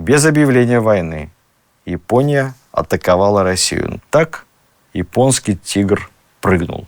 без объявления войны Япония атаковала Россию. Так японский тигр прыгнул.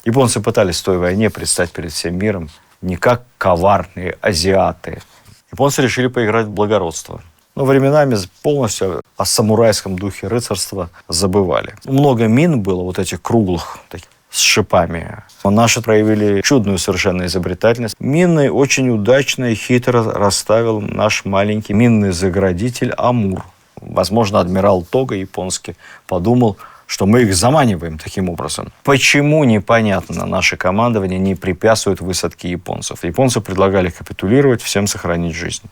Японцы пытались в той войне предстать перед всем миром не как коварные азиаты. Японцы решили поиграть в благородство. Но временами полностью о самурайском духе рыцарства забывали. Много мин было, вот этих круглых, таких, с шипами. Наши проявили чудную совершенно изобретательность. Мины очень удачно и хитро расставил наш маленький минный заградитель Амур. Возможно, адмирал Тога японский подумал, что мы их заманиваем таким образом. Почему, непонятно, наше командование не препятствует высадке японцев. Японцы предлагали капитулировать, всем сохранить жизнь.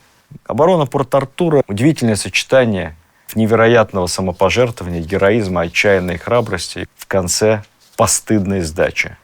Оборона Порт-Артура – удивительное сочетание невероятного самопожертвования, героизма, отчаянной храбрости в конце постыдной сдачи.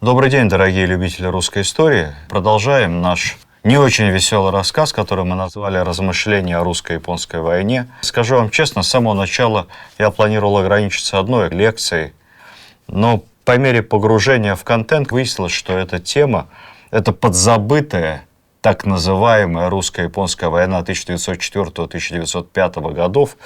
Добрый день, дорогие любители русской истории. Продолжаем наш не очень веселый рассказ, который мы назвали «Размышления о русско-японской войне». Скажу вам честно, с самого начала я планировал ограничиться одной лекцией, но по мере погружения в контент выяснилось, что эта тема, это подзабытая так называемая русско-японская война 1904-1905 годов,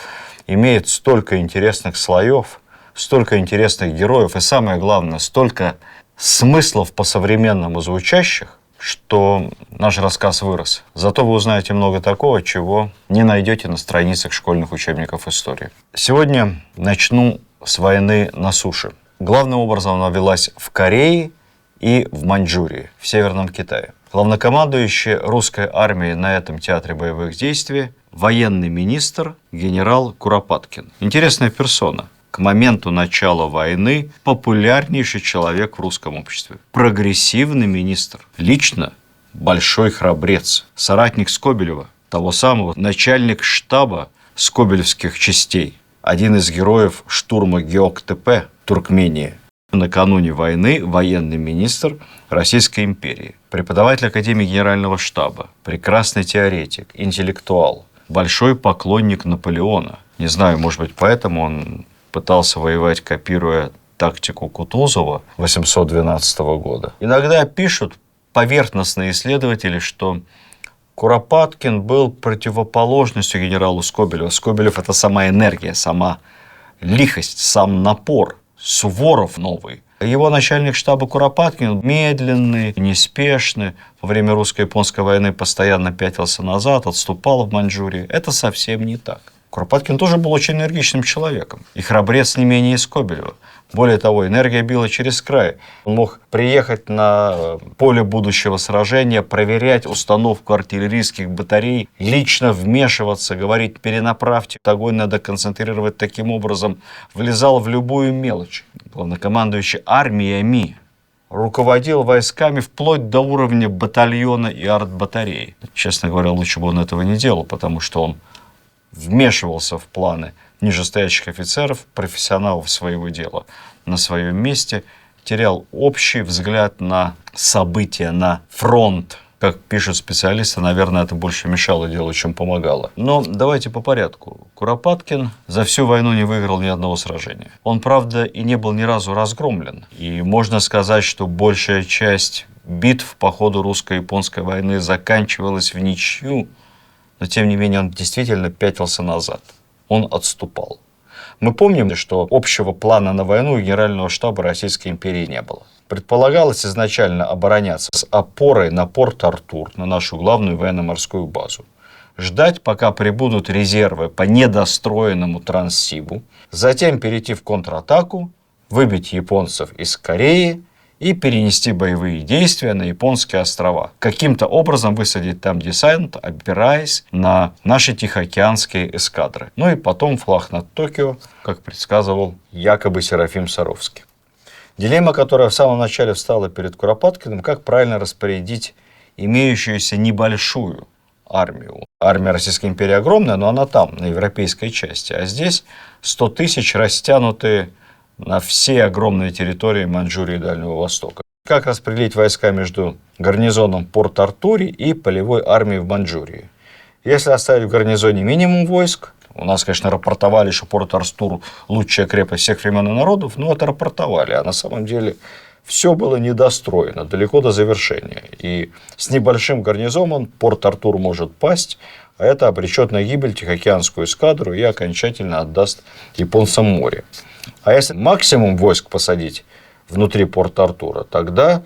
имеет столько интересных слоев, столько интересных героев и, самое главное, столько смыслов по-современному звучащих, что наш рассказ вырос. Зато вы узнаете много такого, чего не найдете на страницах школьных учебников истории. Сегодня начну с войны на суше. Главным образом она велась в Корее и в Маньчжурии, в Северном Китае. Главнокомандующий русской армией на этом театре боевых действий военный министр генерал Куропаткин. Интересная персона. К моменту начала войны популярнейший человек в русском обществе. Прогрессивный министр. Лично большой храбрец. Соратник Скобелева, того самого, начальник штаба скобелевских частей. Один из героев штурма Геоктепе, Туркмении. Накануне войны военный министр Российской империи. Преподаватель Академии Генерального штаба. Прекрасный теоретик, интеллектуал. Большой поклонник Наполеона. Не знаю, может быть, поэтому он пытался воевать, копируя тактику Кутузова 812 года. Иногда пишут поверхностные исследователи, что Куропаткин был противоположностью генералу Скобелеву. Скобелев – это сама энергия, сама лихость, сам напор. Суворов новый. Его начальник штаба Куропаткин медленный, неспешный, во время русско-японской войны постоянно пятился назад, отступал в Маньчжурии. Это совсем не так. Куропаткин тоже был очень энергичным человеком. И храбрец не менее Скобелева. Более того, энергия била через край. Он мог приехать на поле будущего сражения, проверять установку артиллерийских батарей, лично вмешиваться, говорить: перенаправьте, огонь надо концентрировать таким образом. Влезал в любую мелочь. Главнокомандующий армиями руководил войсками вплоть до уровня батальона и артбатареи. Честно говоря, лучше бы он этого не делал, потому что он вмешивался в планы нижестоящих офицеров, профессионалов своего дела на своем месте, терял общий взгляд на события, на фронт. Как пишут специалисты, наверное, это больше мешало делу, чем помогало. Но давайте по порядку. Куропаткин за всю войну не выиграл ни одного сражения. Он, правда, и не был ни разу разгромлен. И можно сказать, что большая часть битв по ходу русско-японской войны заканчивалась в ничью. Но, тем не менее, он действительно пятился назад. Он отступал. Мы помним, что общего плана на войну у Генерального штаба Российской империи не было. Предполагалось изначально обороняться с опорой на Порт-Артур, на нашу главную военно-морскую базу. Ждать, пока прибудут резервы по недостроенному Транссибу. Затем перейти в контратаку, выбить японцев из Кореи и перенести боевые действия на японские острова. Каким-то образом высадить там десант, опираясь на наши тихоокеанские эскадры. Ну и потом флаг над Токио, как предсказывал якобы Серафим Саровский. Дилемма, которая в самом начале встала перед Куропаткиным: как правильно распорядить имеющуюся небольшую армию. Армия Российской империи огромная, но она там, на европейской части. А здесь 100 тысяч, растянутые на все огромные территории Маньчжурии и Дальнего Востока. Как распределить войска между гарнизоном Порт-Артуре и полевой армией в Маньчжурии? Если оставить в гарнизоне минимум войск, у нас, конечно, рапортовали, что Порт-Артур лучшая крепость всех времен и народов, но это рапортовали, а на самом деле все было недостроено, далеко до завершения. И с небольшим гарнизоном Порт-Артур может пасть, а это обречет на гибель Тихоокеанскую эскадру и окончательно отдаст японцам море. А если максимум войск посадить внутри Порт-Артура, тогда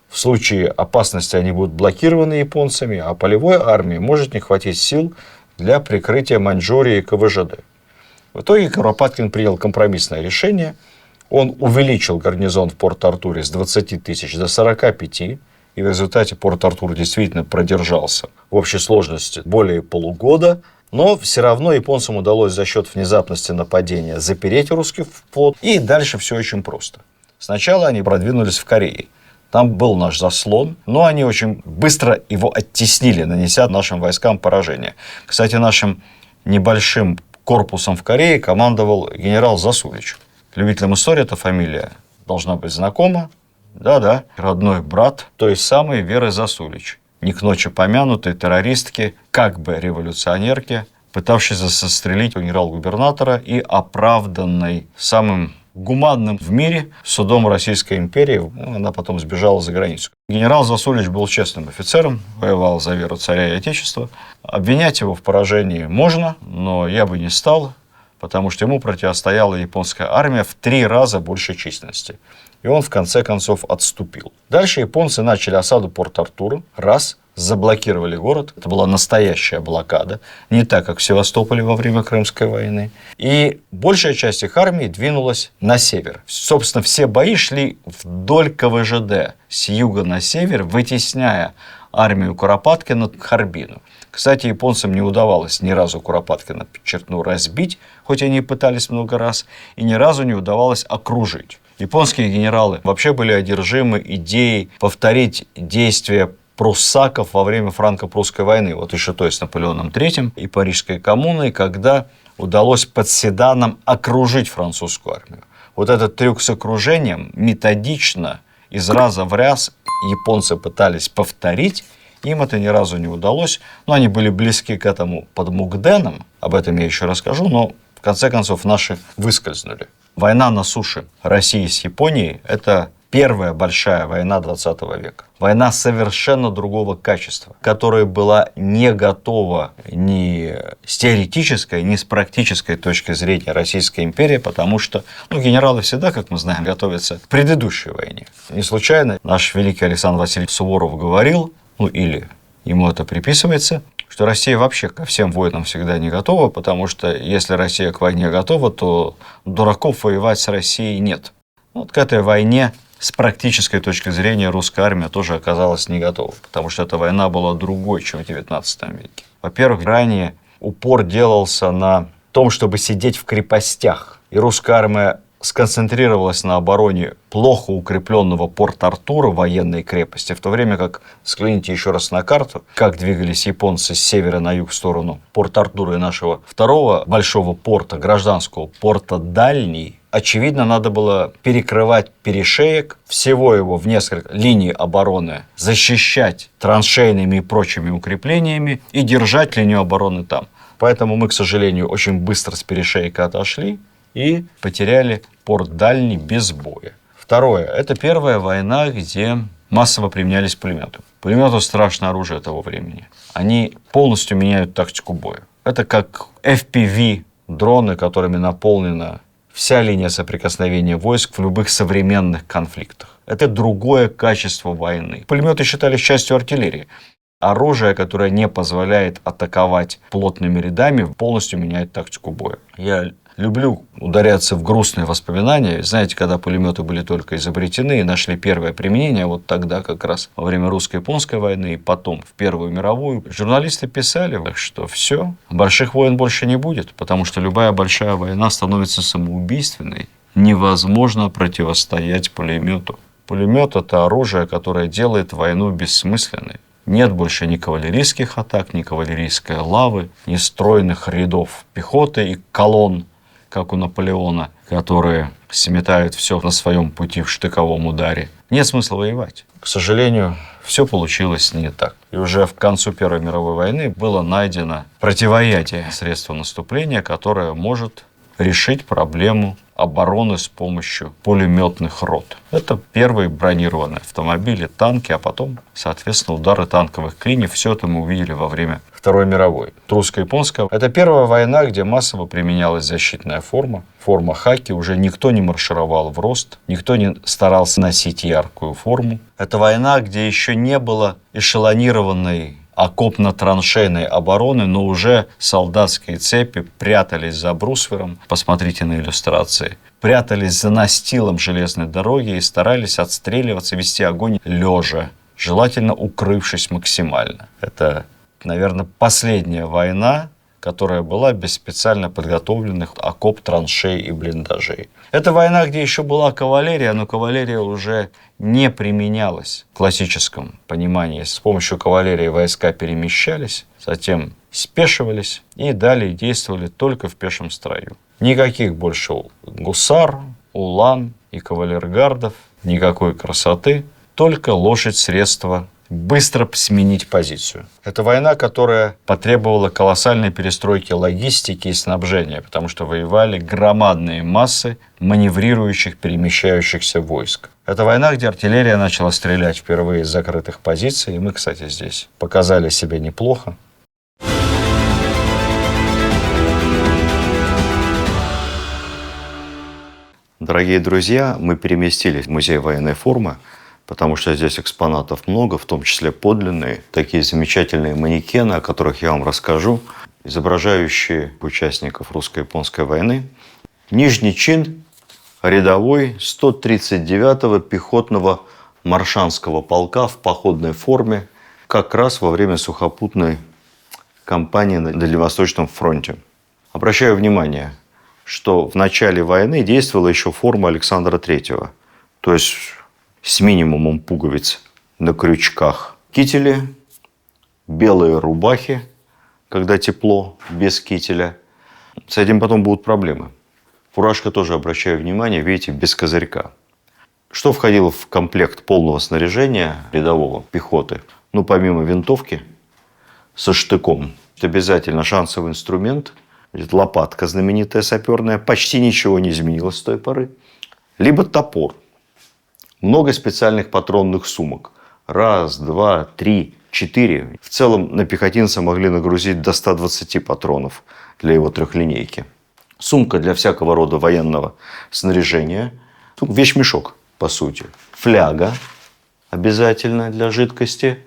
в случае опасности они будут блокированы японцами, а полевой армии может не хватить сил для прикрытия Маньчжурии и КВЖД. В итоге Куропаткин принял компромиссное решение. Он увеличил гарнизон в Порт-Артуре с 20 тысяч до 45, и в результате Порт-Артур действительно продержался в общей сложности более полугода. Но все равно японцам удалось за счет внезапности нападения запереть русский флот. И дальше все очень просто. Сначала они продвинулись в Корее. Там был наш заслон, но они очень быстро его оттеснили, нанеся нашим войскам поражение. Кстати, нашим небольшим корпусом в Корее командовал генерал Засулич. Любителям истории эта фамилия должна быть знакома. Да-да, родной брат той самой Веры Засулич, не к ночи помянутой террористки, как бы революционерки, пытавшейся застрелить генерал-губернатора и оправданной самым гуманным в мире судом Российской империи. Она потом сбежала за границу. Генерал Засулич был честным офицером, воевал за веру царя и отечества. Обвинять его в поражении можно, но я бы не стал, потому что ему противостояла японская армия в 3 раза большей численности. И он в конце концов отступил. Дальше японцы начали осаду Порт-Артура. Заблокировали город. Это была настоящая блокада. Не так, как в Севастополе во время Крымской войны. И большая часть их армии двинулась на север. Собственно, все бои шли вдоль КВЖД, с юга на север, вытесняя армию Куропаткина к Харбину. Кстати, японцам не удавалось ни разу Куропаткина, подчеркну, разбить, хоть они и пытались много раз, и ни разу не удавалось окружить. Японские генералы вообще были одержимы идеей повторить действия пруссаков во время франко-прусской войны, вот еще той с Наполеоном III и Парижской коммуной, когда удалось под Седаном окружить французскую армию. Вот этот трюк с окружением методично, из раза в раз японцы пытались повторить, им это ни разу не удалось, но они были близки к этому под Мукденом, об этом я еще расскажу, но в конце концов наши выскользнули. Война на суше России с Японией – это первая большая война 20 века. Война совершенно другого качества, которая была не готова ни с теоретической, ни с практической точки зрения Российской империи, потому что генералы всегда, как мы знаем, готовятся к предыдущей войне. Не случайно наш великий Александр Васильевич Суворов говорил, или ему это приписывается, что Россия вообще ко всем войнам всегда не готова, потому что если Россия к войне готова, то дураков воевать с Россией нет. Вот к этой войне с практической точки зрения русская армия тоже оказалась не готова, потому что эта война была другой, чем в XIX веке. Во-первых, ранее упор делался на том, чтобы сидеть в крепостях, и русская армия сконцентрировалась на обороне плохо укрепленного Порт-Артура, военной крепости, в то время как, взгляните еще раз на карту, как двигались японцы с севера на юг в сторону Порт-Артура и нашего второго большого порта, гражданского порта Дальний. Очевидно, надо было перекрывать перешеек, всего его в несколько линий обороны, защищать траншейными и прочими укреплениями и держать линию обороны там. Поэтому мы, к сожалению, очень быстро с перешейка отошли и потеряли порт Дальний без боя. Второе. Это первая война, где массово применялись пулеметы. Пулеметы – страшное оружие того времени. Они полностью меняют тактику боя. Это как FPV-дроны, которыми наполнена вся линия соприкосновения войск в любых современных конфликтах. Это другое качество войны. Пулеметы считались частью артиллерии. Оружие, которое не позволяет атаковать плотными рядами, полностью меняет тактику боя. Я люблю ударяться в грустные воспоминания. Знаете, когда пулеметы были только изобретены и нашли первое применение, вот тогда как раз во время русско-японской войны и потом в Первую мировую, журналисты писали, что все, больших войн больше не будет, потому что любая большая война становится самоубийственной. Невозможно противостоять пулемету. Пулемет – это оружие, которое делает войну бессмысленной. Нет больше ни кавалерийских атак, ни кавалерийской лавы, ни стройных рядов пехоты и колонн, как у Наполеона, которые сметают все на своем пути в штыковом ударе. Нет смысла воевать. К сожалению, все получилось не так. И уже к концу Первой мировой войны было найдено противоядие, средство наступления, которое может решить проблему обороны с помощью пулеметных рот. Это первые бронированные автомобили, танки, а потом, соответственно, удары танковых клиньев. Все это мы увидели во время Второй мировой. Русско-японская – это первая война, где массово применялась защитная форма. Форма хаки. Уже никто не маршировал в рост, никто не старался носить яркую форму. Это война, где еще не было эшелонированной окопно-траншейной обороны, но уже солдатские цепи прятались за брусвером, посмотрите на иллюстрации, прятались за настилом железной дороги и старались отстреливаться, вести огонь лежа, желательно укрывшись максимально. Это, наверное, последняя война, которая была без специально подготовленных окоп, траншей и блиндажей. Это война, где еще была кавалерия, но кавалерия уже не применялась в классическом понимании. С помощью кавалерии войска перемещались, затем спешивались и далее действовали только в пешем строю. Никаких больше гусар, улан и кавалергардов, никакой красоты, только лошадь средства быстро сменить позицию. Это война, которая потребовала колоссальной перестройки логистики и снабжения, потому что воевали громадные массы маневрирующих, перемещающихся войск. Это война, где артиллерия начала стрелять впервые из закрытых позиций, и мы, кстати, здесь показали себя неплохо. Дорогие друзья, мы переместились в музей военной формы, потому что здесь экспонатов много, в том числе подлинные, такие замечательные манекены, о которых я вам расскажу, изображающие участников русско-японской войны. Нижний чин рядовой 139-го пехотного Маршанского полка в походной форме, как раз во время сухопутной кампании на Дальневосточном фронте. Обращаю внимание, что в начале войны действовала еще форма Александра III, то есть с минимумом пуговиц на крючках. Кители, белые рубахи, когда тепло, без кителя. С этим потом будут проблемы. Фуражка тоже, обращаю внимание, видите, без козырька. Что входило в комплект полного снаряжения рядового пехоты? Ну, помимо винтовки со штыком, обязательно шансовый инструмент, лопатка знаменитая саперная, почти ничего не изменилось с той поры, либо топор. Много специальных патронных сумок. 1, 2, 3, 4. В целом на пехотинца могли нагрузить до 120 патронов для его трехлинейки. Сумка для всякого рода военного снаряжения. Вещмешок, по сути. Фляга обязательно для жидкости.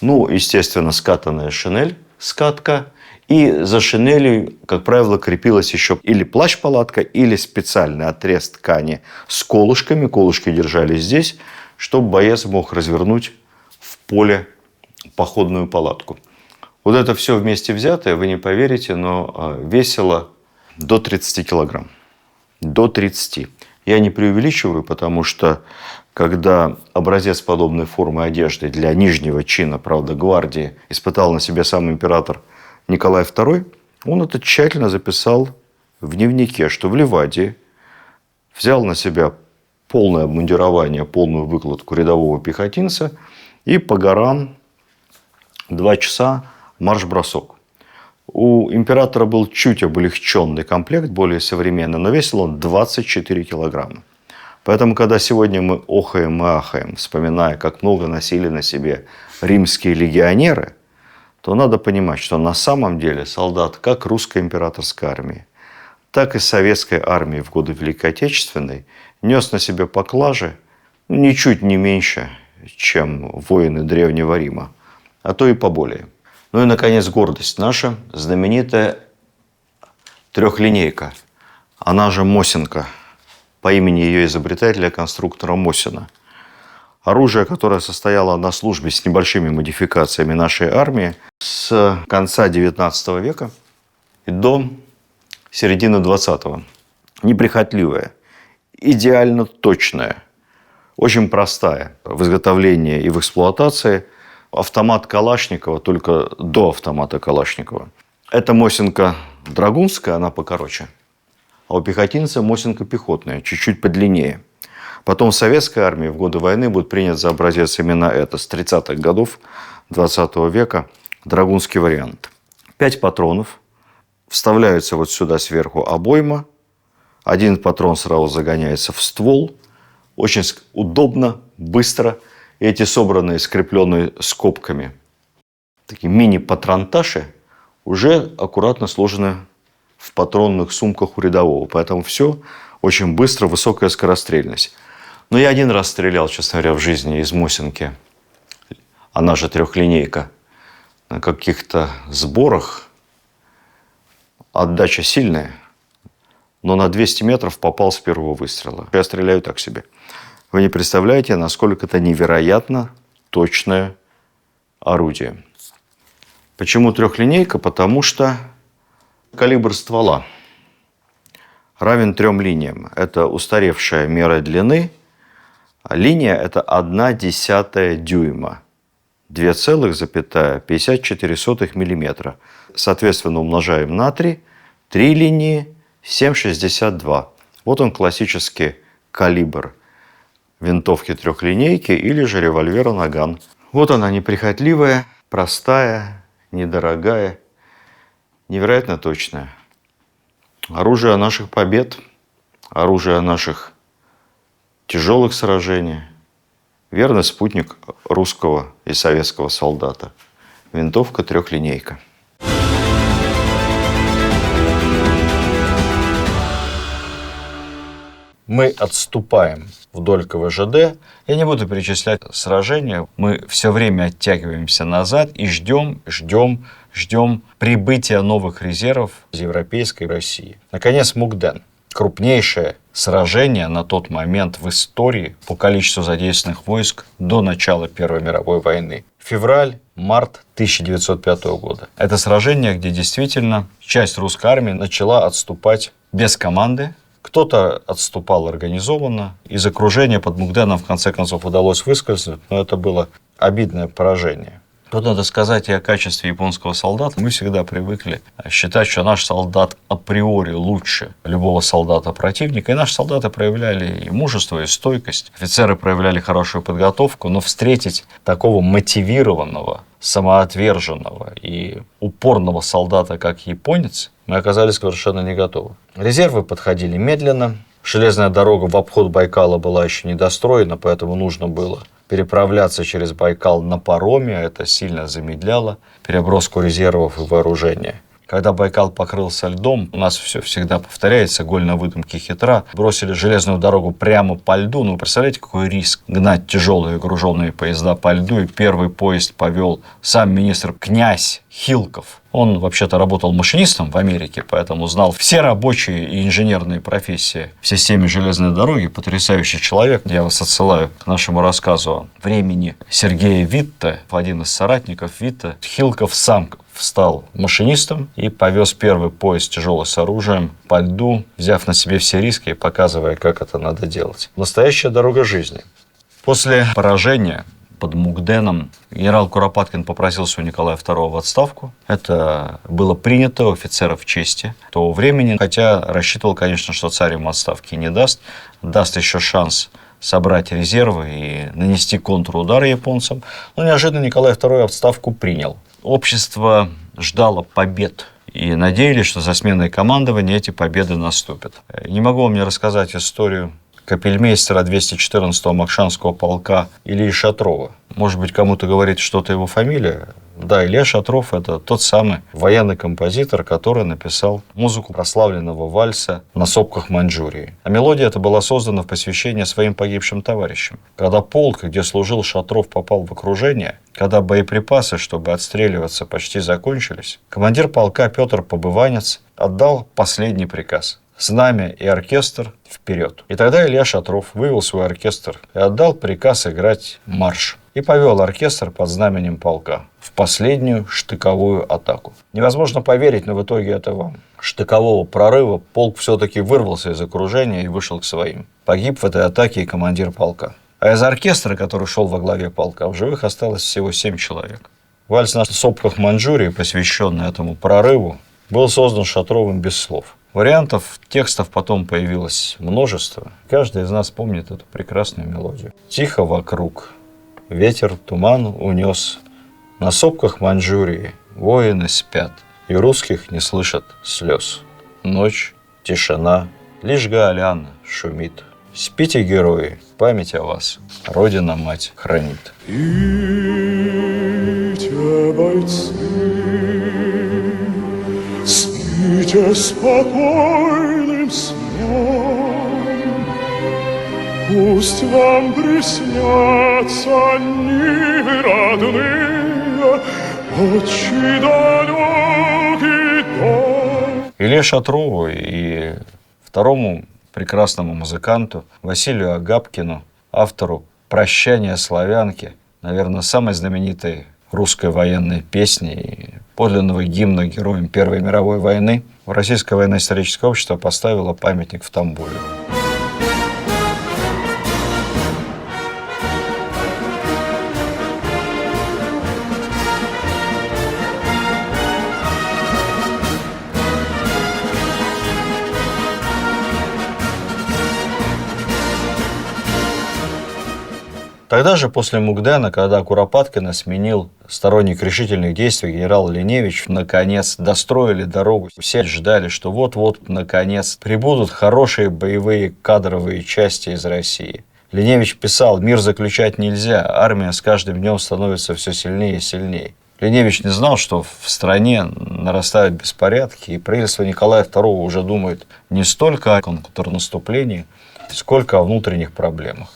Ну, естественно, скатанная шинель, скатка. И за шинелью, как правило, крепилась еще или плащ-палатка, или специальный отрез ткани с колышками. Колышки держались здесь, чтобы боец мог развернуть в поле походную палатку. Вот это все вместе взятое, вы не поверите, но весило до 30 килограмм. До 30. Я не преувеличиваю, потому что когда образец подобной формы одежды для нижнего чина, правда, гвардии испытал на себе сам император Николай II, он это тщательно записал в дневнике, что в Ливадии взял на себя полное обмундирование, полную выкладку рядового пехотинца и по горам 2 часа марш-бросок. У императора был чуть облегченный комплект, более современный, но весил он 24 килограмма. Поэтому, когда сегодня мы охаем и ахаем, вспоминая, как много носили на себе римские легионеры, то надо понимать, что на самом деле солдат как русской императорской армии, так и советской армии в годы Великой Отечественной нес на себе поклажи ничуть не меньше, чем воины Древнего Рима, а то и поболее. Ну и, наконец, гордость наша, знаменитая трехлинейка, она же Мосинка, по имени ее изобретателя, конструктора Мосина. Оружие, которое состояло на службе с небольшими модификациями нашей армии с конца XIX века и до середины XX. Неприхотливая, идеально точная, очень простая в изготовлении и в эксплуатации. Автомат Калашникова только до автомата Калашникова. Эта Мосинка драгунская, она покороче. а у пехотинца Мосинка пехотная, чуть-чуть подлиннее. Потом в советской армии в годы войны будет принят за образец именно это, с 30-х годов 20 века, драгунский вариант. 5 патронов, вставляются вот сюда сверху обойма, один патрон сразу загоняется в ствол, очень удобно, быстро. И эти собранные, скрепленные скобками, такие мини-патронташи, уже аккуратно сложены в патронных сумках у рядового. Поэтому все очень быстро, высокая скорострельность. Но я один раз стрелял, честно говоря, в жизни из Мосинки, она же трехлинейка, на каких-то сборах. Отдача сильная, но на 200 метров попал с первого выстрела. Я стреляю так себе. Вы не представляете, насколько это невероятно точное орудие. Почему трехлинейка? Потому что калибр ствола равен 3 линиям. Это устаревшая мера длины. Линия – это 1/10 дюйма. 2,54 миллиметра. Соответственно, умножаем на 3. 3 линии – 7,62. Вот он классический калибр винтовки трехлинейки или же револьвера «Наган». Вот она неприхотливая, простая, недорогая, невероятно точная. Оружие наших побед, оружие наших тяжелых сражений, верный спутник русского и советского солдата. Винтовка трехлинейка. Мы отступаем вдоль КВЖД. Я не буду перечислять сражения. Мы все время оттягиваемся назад и ждем прибытия новых резервов из Европейской России. Наконец, Мугден. Крупнейшее сражение на тот момент в истории по количеству задействованных войск до начала Первой мировой войны. Февраль-март 1905 года. Это сражение, где действительно часть русской армии начала отступать без команды. Кто-то отступал организованно. Из окружения под Мугденом в конце концов удалось выскользнуть, но это было обидное поражение. Тут надо сказать и о качестве японского солдата. Мы всегда привыкли считать, что наш солдат априори лучше любого солдата противника. И наши солдаты проявляли и мужество, и стойкость. Офицеры проявляли хорошую подготовку, но встретить такого мотивированного, самоотверженного и упорного солдата, как японец, мы оказались совершенно не готовы. Резервы подходили медленно. Железная дорога в обход Байкала была еще недостроена, поэтому нужно было переправляться через Байкал на пароме. Это сильно замедляло переброску резервов и вооружения. Когда Байкал покрылся льдом, у нас все всегда повторяется, голь на выдумке хитра. Бросили железную дорогу прямо по льду. Ну, вы представляете, какой риск гнать тяжелые груженные поезда по льду. И первый поезд повел сам министр князь Хилков. Он вообще-то работал машинистом в Америке, поэтому знал все рабочие и инженерные профессии в системе железной дороги. Потрясающий человек. Я вас отсылаю к нашему рассказу о времени Сергея Витте, один из соратников Витте. Хилков сам стал машинистом и повез первый поезд тяжелый с оружием по льду, взяв на себе все риски и показывая, как это надо делать. Настоящая дорога жизни. После поражения под Мугденом генерал Куропаткин попросился у Николая II в отставку. Это было принято у офицеров чести того времени, хотя рассчитывал, конечно, что царь ему отставки не даст, даст еще шанс собрать резервы и нанести контрудар японцам. Но неожиданно Николай II отставку принял. Общество ждало побед и надеялись, что за сменой командования эти победы наступят. Не могу вам не рассказать историю капельмейстера 214-го Макшанского полка Ильи Шатрова. Может быть, кому-то говорит что-то его фамилия. Да, Илья Шатров – это тот самый военный композитор, который написал музыку прославленного вальса «На сопках Маньчжурии». А мелодия эта была создана в посвящение своим погибшим товарищам. Когда полк, где служил Шатров, попал в окружение, когда боеприпасы, чтобы отстреливаться, почти закончились, командир полка Петр Побыванец отдал последний приказ – знамя и оркестр вперед. И тогда Илья Шатров вывел свой оркестр и отдал приказ играть марш. И повел оркестр под знаменем полка в последнюю штыковую атаку. Невозможно поверить, но в итоге этого штыкового прорыва полк все-таки вырвался из окружения и вышел к своим. Погиб в этой атаке и командир полка. А из оркестра, который шел во главе полка, в живых осталось всего 7 человек. Вальс «На сопках Маньчжурии», посвященный этому прорыву, был создан Шатровым без слов. Вариантов текстов потом появилось множество. Каждый из нас помнит эту прекрасную мелодию. Тихо вокруг, ветер туман унес, на сопках Маньчжурии воины спят, и русских не слышат слез. Ночь, тишина, лишь Гаолян шумит. Спите, герои, память о вас Родина-мать хранит. Спите, бойцы, спите спокойным сном, пусть вам приснятся нивы родные, отчий далекий дом. Илье Шатрову и второму прекрасному музыканту Василию Агапкину, автору «Прощания славянки», наверное, самой знаменитой русской военной песни и подлинного гимна героям Первой мировой войны, Российское военно-историческое общество поставило памятник в Тамбове. Тогда же, после Мугдена, когда Куропаткина сменил сторонник решительных действий генерал Линевич, наконец достроили дорогу. Все ждали, что вот-вот, наконец, прибудут хорошие боевые кадровые части из России. Линевич писал: «Мир заключать нельзя, армия с каждым днем становится все сильнее и сильнее». Линевич не знал, что в стране нарастают беспорядки, и правительство Николая II уже думает не столько о контрнаступлении, сколько о внутренних проблемах.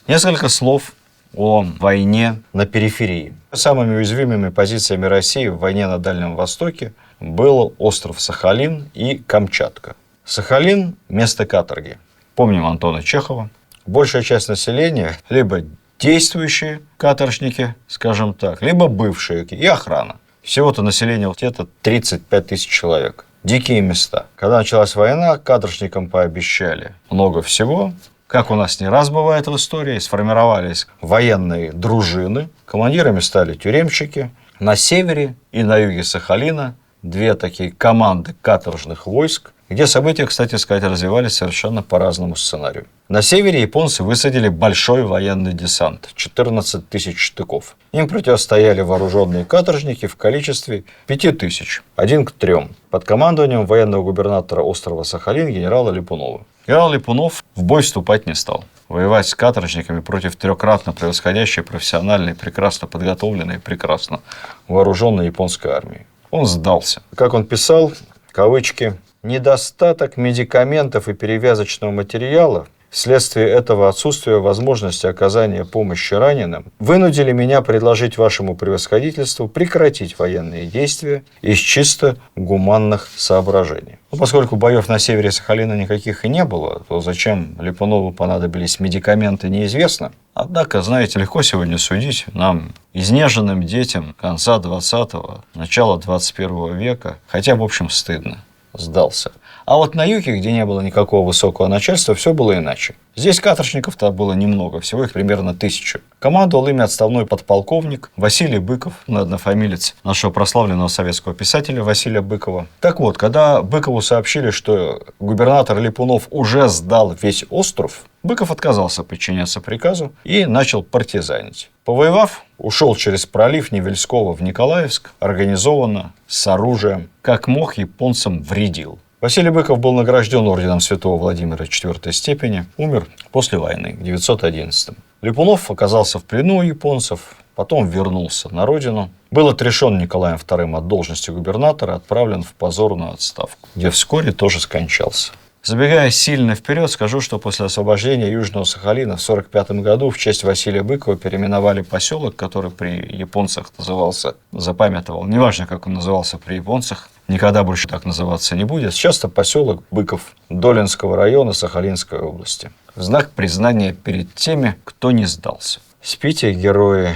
Несколько слов о войне на периферии. Самыми уязвимыми позициями России в войне на Дальнем Востоке был остров Сахалин и Камчатка. Сахалин – место каторги. Помним Антона Чехова. Большая часть населения либо действующие каторжники, скажем так, либо бывшие, и охрана. Всего-то население где-то 35 тысяч человек. Дикие места. Когда началась война, каторжникам пообещали много всего. Как у нас не раз бывает в истории, сформировались военные дружины, командирами стали тюремщики. На севере и на юге Сахалина две такие команды каторжных войск, где события, кстати сказать, развивались совершенно по разному сценарию. На севере японцы высадили большой военный десант – 14 тысяч штыков. Им противостояли вооруженные каторжники в количестве 5000, 1 к 3, под командованием военного губернатора острова Сахалин генерала Липунова. Генерал Липунов в бой вступать не стал. Воевать с каторжниками против трехкратно превосходящей профессиональной, прекрасно подготовленной, прекрасно вооруженной японской армии. Он сдался. Как он писал, кавычки, «недостаток медикаментов и перевязочного материала, вследствие этого отсутствия возможности оказания помощи раненым, вынудили меня предложить вашему превосходительству прекратить военные действия из чисто гуманных соображений». Поскольку боев на севере Сахалина никаких и не было, то зачем Липунову понадобились медикаменты, неизвестно. Однако, знаете, легко сегодня судить нам, изнеженным детям конца 20-го, начала 21 века, хотя, в общем, стыдно. Сдался. А вот на юге, где не было никакого высокого начальства, все было иначе. Здесь каторжников-то было немного, всего их примерно 1000. Командовал ими отставной подполковник Василий Быков, однофамилец нашего прославленного советского писателя Василия Быкова. Так вот, когда Быкову сообщили, что губернатор Липунов уже сдал весь остров, Быков отказался подчиняться приказу и начал партизанить. Повоевав, ушел через пролив Невельского в Николаевск, организованно, с оружием, как мог, японцам вредил. Василий Быков был награжден орденом Святого Владимира 4 степени, умер после войны в 911-м. Липунов оказался в плену у японцев, потом вернулся на родину, был отрешен Николаем II от должности губернатора, отправлен в позорную отставку, где вскоре тоже скончался. Забегая сильно вперед, скажу, что после освобождения Южного Сахалина в 1945 году в честь Василия Быкова переименовали поселок, который при японцах назывался, запамятовал, неважно, как он назывался при японцах, никогда больше так называться не будет. Сейчас это поселок Быков Долинского района Сахалинской области. В знак признания перед теми, кто не сдался. Спите, герои,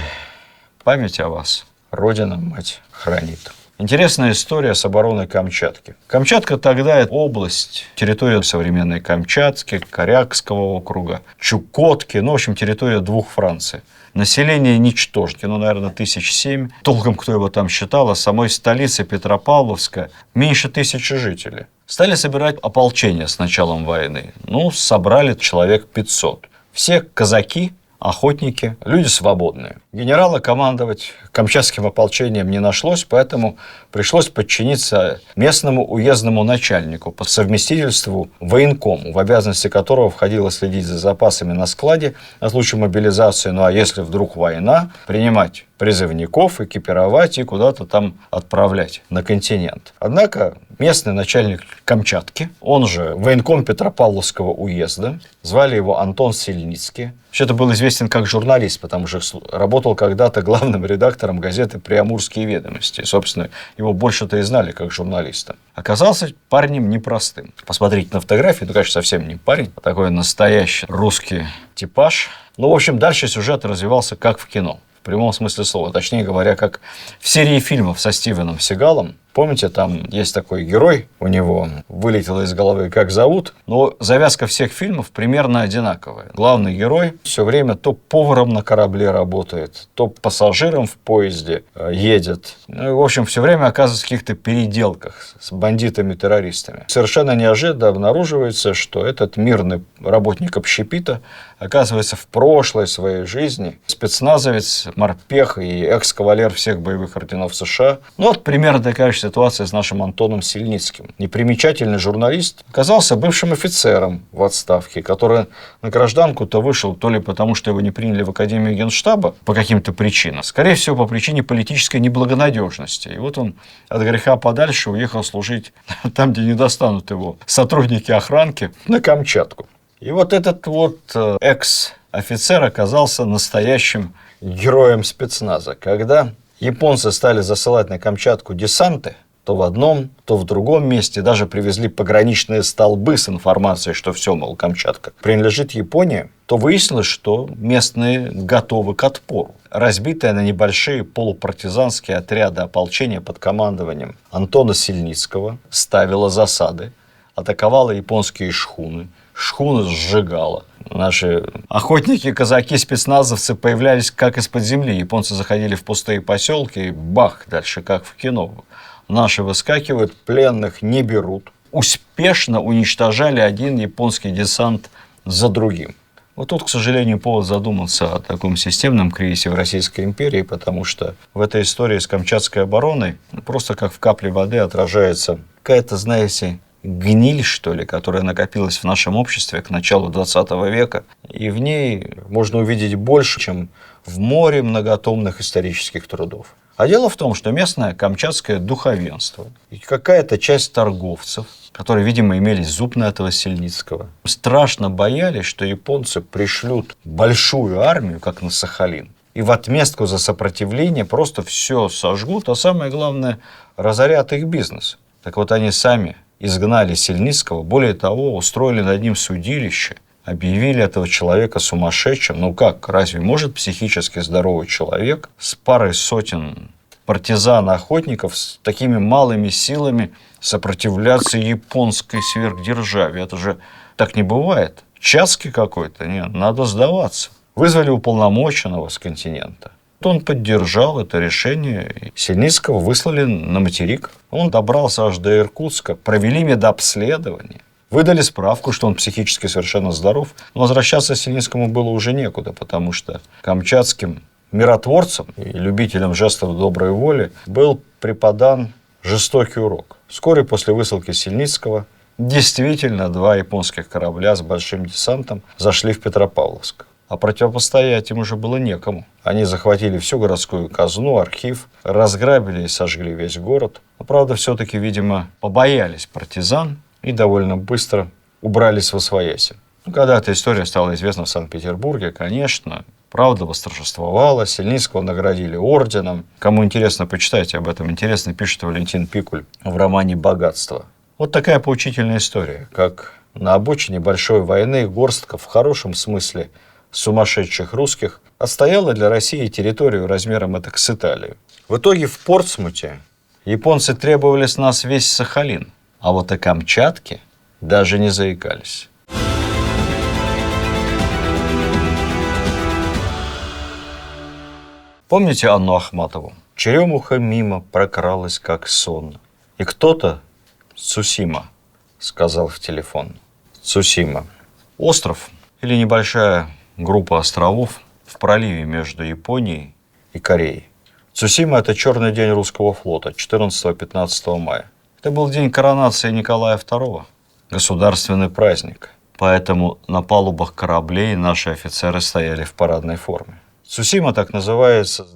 память о вас Родина-мать хранит. Интересная история с обороной Камчатки. Камчатка тогда – это область, территория современной Камчатки, Корякского округа, Чукотки, ну, в общем, территория двух Франций. Население ничтожно, ну, наверное, 1007. Толком кто его там считал, а самой столицы Петропавловска меньше 1000 жителей. Стали собирать ополчение с началом войны. Ну, собрали человек 500. Все казаки, охотники, люди свободные. Генерала командовать камчатским ополчением не нашлось, поэтому пришлось подчиниться местному уездному начальнику по совместительству военкому, в обязанности которого входило следить за запасами на складе на случай мобилизации, ну а если вдруг война, принимать призывников, экипировать и куда-то там отправлять на континент. Однако местный начальник Камчатки, он же военком Петропавловского уезда, звали его Антон Сильницкий. Вообще-то был известен как журналист, потому что работал когда-то главным редактором газеты «Приамурские ведомости». И, собственно, его больше-то и знали как журналиста. Оказался парнем непростым. Посмотрите на фотографии, ну, конечно, совсем не парень, а такой настоящий русский типаж. Ну, в общем, дальше сюжет развивался как в кино. В прямом смысле слова. Точнее говоря, как в серии фильмов со Стивеном Сигалом. Помните, там есть такой герой, у него вылетело из головы, как зовут, но завязка всех фильмов примерно одинаковая. Главный герой все время то поваром на корабле работает, то пассажиром в поезде едет. Ну, и, в общем, все время оказывается в каких-то переделках с бандитами-террористами. Совершенно неожиданно обнаруживается, что этот мирный работник общепита оказывается в прошлой своей жизни спецназовец, морпех и экс-кавалер всех боевых орденов США. Ну, вот примерно такая же ситуация с нашим Антоном Сильницким. Непримечательный журналист оказался бывшим офицером в отставке, который на гражданку-то вышел то ли потому, что его не приняли в Академию Генштаба по каким-то причинам, скорее всего, по причине политической неблагонадежности. И вот он от греха подальше уехал служить там, где не достанут его сотрудники охранки, на Камчатку. И вот этот вот экс-офицер оказался настоящим героем спецназа. Когда японцы стали засылать на Камчатку десанты, то в одном, то в другом месте даже привезли пограничные столбы с информацией, что все, мол, Камчатка принадлежит Японии, то выяснилось, что местные готовы к отпору. Разбитые на небольшие полупартизанские отряды ополчения под командованием Антона Сильницкого ставило засады, атаковала японские шхуны, шхуны сжигала. Наши охотники, казаки, спецназовцы появлялись как из-под земли. Японцы заходили в пустые поселки, и бах, дальше как в кино. Наши выскакивают, пленных не берут. Успешно уничтожали один японский десант за другим. Вот тут, к сожалению, повод задуматься о таком системном кризисе в Российской империи, потому что в этой истории с Камчатской обороной просто как в капле воды отражается какая-то, знаете, гниль, что ли, которая накопилась в нашем обществе к началу 20 века. И в ней можно увидеть больше, чем в море многотомных исторических трудов. А дело в том, что местное камчатское духовенство и какая-то часть торговцев, которые, видимо, имели зуб на этого Сильницкого, страшно боялись, что японцы пришлют большую армию, как на Сахалин, и в отместку за сопротивление просто все сожгут, а самое главное, разорят их бизнес. Так вот, они сами изгнали Сильницкого, более того, устроили над ним судилище, объявили этого человека сумасшедшим. Ну как, разве может психически здоровый человек с парой сотен партизан-охотников с такими малыми силами сопротивляться японской сверхдержаве? Это же так не бывает. Чацкий какой-то, нет, надо сдаваться. Вызвали уполномоченного с континента. Он поддержал это решение. Сильницкого выслали на материк. Он добрался аж до Иркутска, провели медобследование, выдали справку, что он психически совершенно здоров. Но возвращаться Сильницкому было уже некуда, потому что камчатским миротворцам и любителям жестов доброй воли был преподан жестокий урок. Вскоре после высылки Сильницкого действительно 2 японских корабля с большим десантом зашли в Петропавловск. А противопостоять им уже было некому. Они захватили всю городскую казну, архив, разграбили и сожгли весь город. Но, правда, все-таки, видимо, побоялись партизан и довольно быстро убрались восвояси. Ну, когда эта история стала известна в Санкт-Петербурге, конечно, правда восторжествовала, Сильницкого наградили орденом. Кому интересно, почитайте об этом. Интересно пишет Валентин Пикуль в романе «Богатство». Вот такая поучительная история, как на обочине большой войны горстка в хорошем смысле сумасшедших русских отстояла для России территорию размером этак с Италию. В итоге в Портсмуте Японцы требовали с нас весь Сахалин, а вот о Камчатке даже не заикались. Помните Анну Ахматову? Черемуха мимо прокралась, как сон. И кто-то, Цусима, сказал в телефон. Цусима. Остров или небольшая группа островов в проливе между Японией и Кореей. Цусима – это черный день русского флота, 14-15 мая. Это был день коронации Николая II, государственный праздник. Поэтому на палубах кораблей наши офицеры стояли в парадной форме. Цусима так называется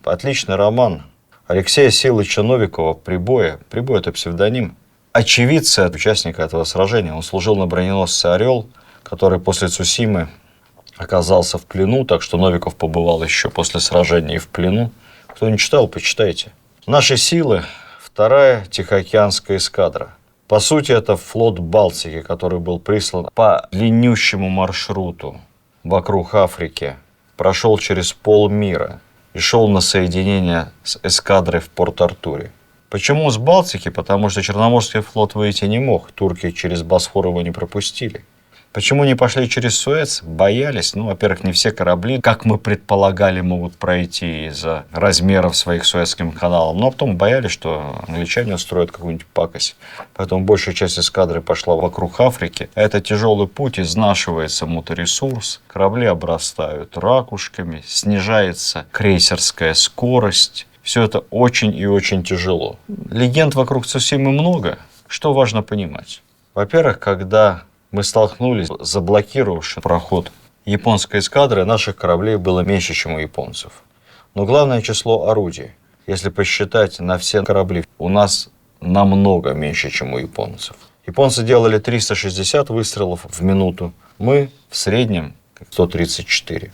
отличный роман Алексея Силыча Новикова «Прибоя». «Прибой» – это псевдоним. Очевидцы, участника этого сражения. Он служил на броненосце «Орел», который после Цусимы оказался в плену, так что Новиков побывал еще после сражения и в плену. Кто не читал, почитайте. Наши силы – 2-я Тихоокеанская эскадра. По сути, это флот Балтики, который был прислан по длиннющему маршруту вокруг Африки, прошел через полмира и шел на соединение с эскадрой в Порт-Артуре. Почему с Балтики? Потому что Черноморский флот выйти не мог, турки через Босфор его не пропустили. Почему не пошли через Суэц? Боялись. Во-первых, не все корабли, как мы предполагали, могут пройти из-за размеров своих Суэцким каналом. Но потом боялись, что англичане устроят какую-нибудь пакость. Поэтому большая часть эскадры пошла вокруг Африки. Это тяжелый путь, изнашивается моторесурс, корабли обрастают ракушками, снижается крейсерская скорость. Все это очень и очень тяжело. Легенд вокруг Цусимы много. Что важно понимать? Во-первых, когда мы столкнулись с заблокировавшим проход японской эскадры, наших кораблей было меньше, чем у японцев. Но главное число орудий. Если посчитать на все корабли, у нас намного меньше, чем у японцев. Японцы делали 360 выстрелов в минуту, мы в среднем 134.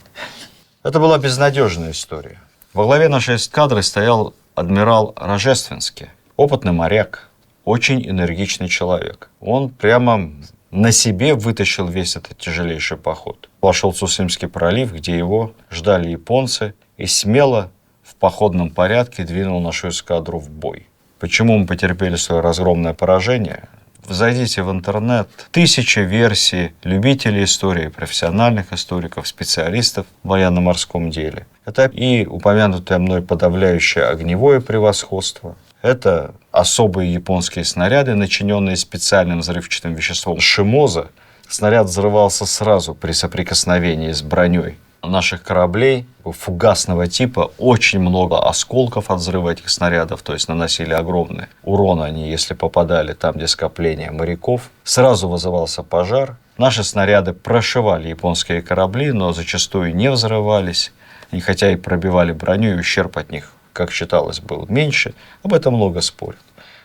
Это была безнадежная история. Во главе нашей эскадры стоял адмирал Рожественский, опытный моряк, очень энергичный человек. Он прямо на себе вытащил весь этот тяжелейший поход. Вошел в Цусимский пролив, где его ждали японцы, и смело в походном порядке двинул нашу эскадру в бой. Почему мы потерпели свое разгромное поражение? Зайдите в интернет. 1000 версий любителей истории, профессиональных историков, специалистов в военно-морском деле. Это и упомянутое мной подавляющее огневое превосходство. Это особые японские снаряды, начиненные специальным взрывчатым веществом шимоза. Снаряд взрывался сразу при соприкосновении с броней наших кораблей фугасного типа. Очень много осколков от взрыва этих снарядов, то есть наносили огромный урон они, если попадали там, где скопление моряков. Сразу вызывался пожар. Наши снаряды прошивали японские корабли, но зачастую не взрывались. И хотя и пробивали броню, и ущерб от них, как считалось, был меньше. Об этом много спорят.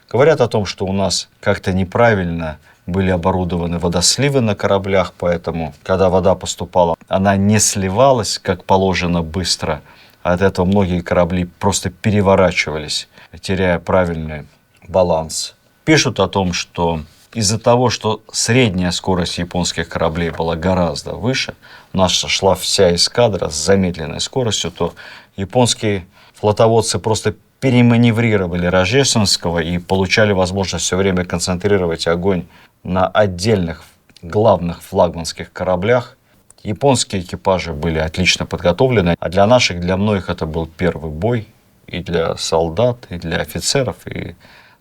Говорят о том, что у нас как-то неправильно были оборудованы водосливы на кораблях, поэтому, когда вода поступала, она не сливалась, как положено, быстро. А от этого многие корабли просто переворачивались, теряя правильный баланс. Пишут о том, что из-за того, что средняя скорость японских кораблей была гораздо выше, наша шла вся эскадра с замедленной скоростью, то японские флотоводцы просто переманеврировали Рожественского и получали возможность все время концентрировать огонь на отдельных главных флагманских кораблях. Японские экипажи были отлично подготовлены, а для наших, для многих это был первый бой и для солдат, и для офицеров, и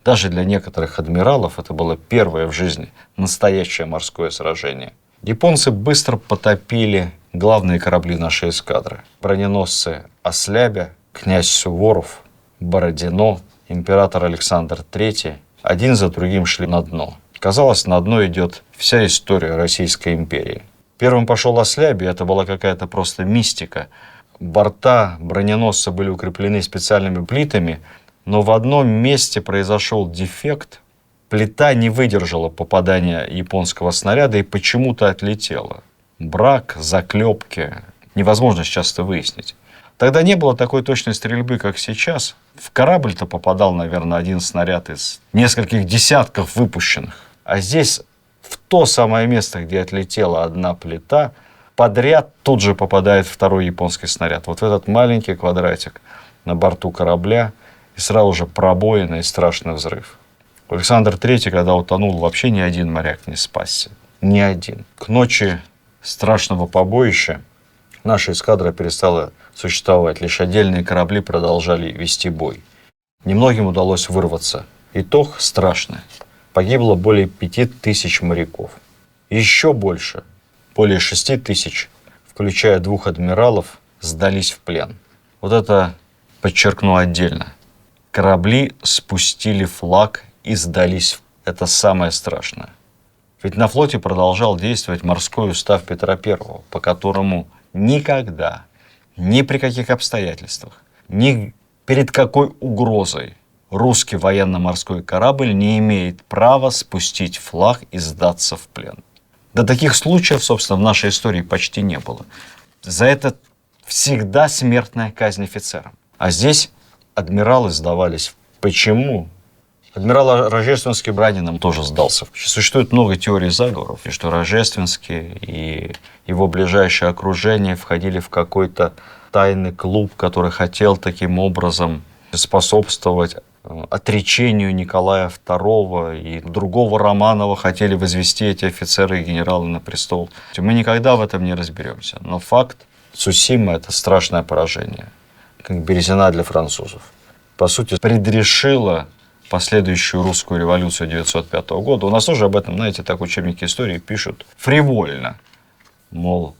даже для некоторых адмиралов это было первое в жизни настоящее морское сражение. Японцы быстро потопили главные корабли нашей эскадры. Броненосцы Ослябя, князь Суворов, Бородино, император Александр III один за другим шли на дно. Казалось, на дно идет вся история Российской империи. Первым пошел Ослябий, это была какая-то просто мистика. Борта броненосца были укреплены специальными плитами, но в одном месте произошел дефект. Плита не выдержала попадания японского снаряда и почему-то отлетела. Брак, заклепки. Невозможно сейчас это выяснить. Тогда не было такой точной стрельбы, как сейчас. В корабль-то попадал, наверное, один снаряд из нескольких десятков выпущенных. А здесь, в то самое место, где отлетела одна плита, подряд тут же попадает второй японский снаряд. Вот в этот маленький квадратик на борту корабля. и сразу же пробоина и страшный взрыв. Александр III, когда утонул, вообще ни один моряк не спасся. Ни один. К ночи страшного побоища наша эскадра перестала существовать. Лишь отдельные корабли продолжали вести бой. Немногим удалось вырваться. Итог страшный. Погибло более 5000 моряков. Еще больше, более 6000, включая 2 адмиралов, сдались в плен. Вот это подчеркну отдельно. Корабли спустили флаг и сдались. Это самое страшное. Ведь на флоте продолжал действовать морской устав Петра I, по которому никогда, ни при каких обстоятельствах, ни перед какой угрозой русский военно-морской корабль не имеет права спустить флаг и сдаться в плен. До таких случаев, собственно, в нашей истории почти не было. За это всегда смертная казнь офицерам. А здесь адмиралы сдавались. Почему? Адмирал Рожественский Браниным тоже сдался. Существует много теорий заговоров, и что Рожественский и его ближайшее окружение входили в какой-то тайный клуб, который хотел таким образом способствовать отречению Николая II, и другого Романова хотели возвести эти офицеры и генералы на престол. Мы никогда в этом не разберемся. Но факт, Цусима – это страшное поражение, как Березина для французов. По сути, предрешила последующую русскую революцию 1905 года. У нас тоже об этом, знаете, так учебники истории пишут фривольно. Мол,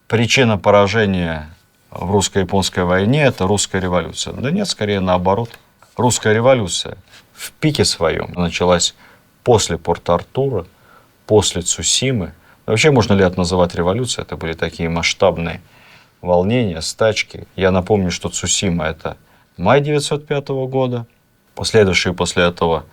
причина поражения в русско-японской войне – это русская революция. Да нет, скорее наоборот. Русская революция в пике своем началась после Порт-Артура, после Цусимы. Вообще, можно ли это называть революцией? Это были такие масштабные волнения, стачки. Я напомню, что Цусима – это май 1905 года. Последующие после этого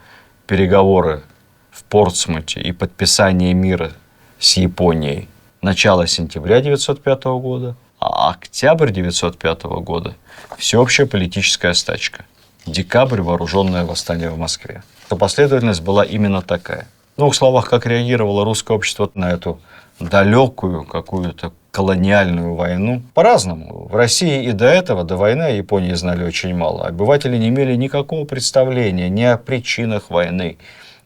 переговоры в Портсмуте и подписание мира с Японией – начало сентября 1905 года. А октябрь 1905 года – всеобщая политическая стачка. Декабрь – вооруженное восстание в Москве. То последовательность была именно такая. В двух словах, как реагировало русское общество на эту далекую какую-то колониальную войну? По-разному. В России и до этого, до войны, о Японии знали очень мало. Обыватели не имели никакого представления ни о причинах войны,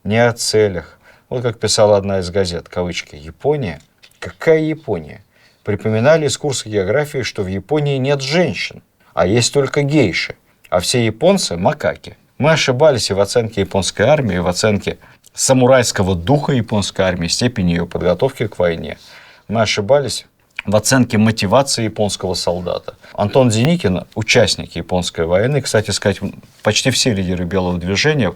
ни о целях. Вот как писала одна из газет, кавычки, «Япония? Какая Япония?» Припоминали из курса географии, что в Японии нет женщин, а есть только гейши, а все японцы – макаки. Мы ошибались и в оценке японской армии, и в оценке самурайского духа японской армии, степени ее подготовки к войне. Мы ошибались в оценке мотивации японского солдата. Антон Деникин, участник японской войны, кстати сказать, почти все лидеры Белого движения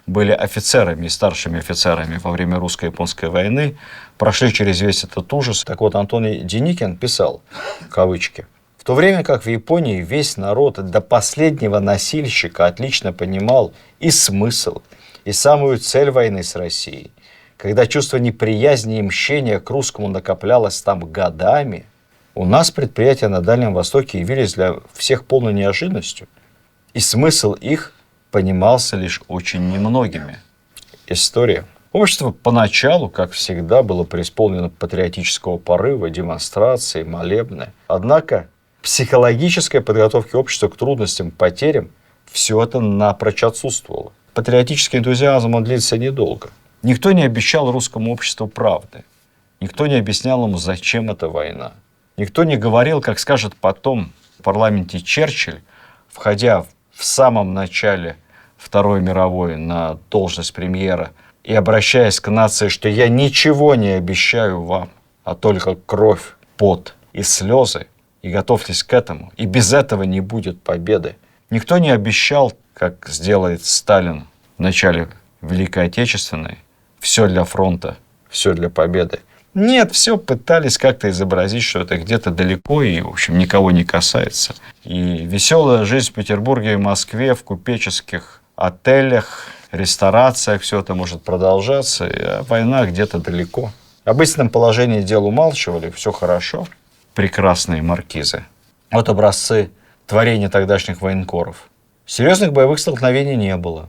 были офицерами и старшими офицерами во время русско-японской войны, прошли через весь этот ужас. Так вот, Антон Деникин писал, кавычки, «В то время как в Японии весь народ до последнего носильщика отлично понимал и смысл, и самую цель войны с Россией, когда чувство неприязни и мщения к русскому накоплялось там годами, у нас предприятия на Дальнем Востоке явились для всех полной неожиданностью, и смысл их понимался лишь очень немногими». История. Общество поначалу, как всегда, было преисполнено патриотического порыва, демонстрации, молебны. Однако психологической подготовки общества к трудностям, потерям, все это напрочь отсутствовало. Патриотический энтузиазм, он длится недолго. Никто не обещал русскому обществу правды. Никто не объяснял ему, зачем эта война. Никто не говорил, как скажет потом в парламенте Черчилль, входя в самом начале Второй мировой на должность премьера и обращаясь к нации, что я ничего не обещаю вам, а только кровь, пот и слезы, и готовьтесь к этому, и без этого не будет победы. Никто не обещал, как сделает Сталин в начале Великой Отечественной, все для фронта, все для победы. Нет, все пытались как-то изобразить, что это где-то далеко и, в общем, никого не касается. И веселая жизнь в Петербурге и Москве, в купеческих отелях, ресторациях, все это может продолжаться, а война где-то далеко. В обычном положении дел умалчивали, все хорошо. Прекрасные маркизы. Вот образцы творения тогдашних военкоров. Серьезных боевых столкновений не было.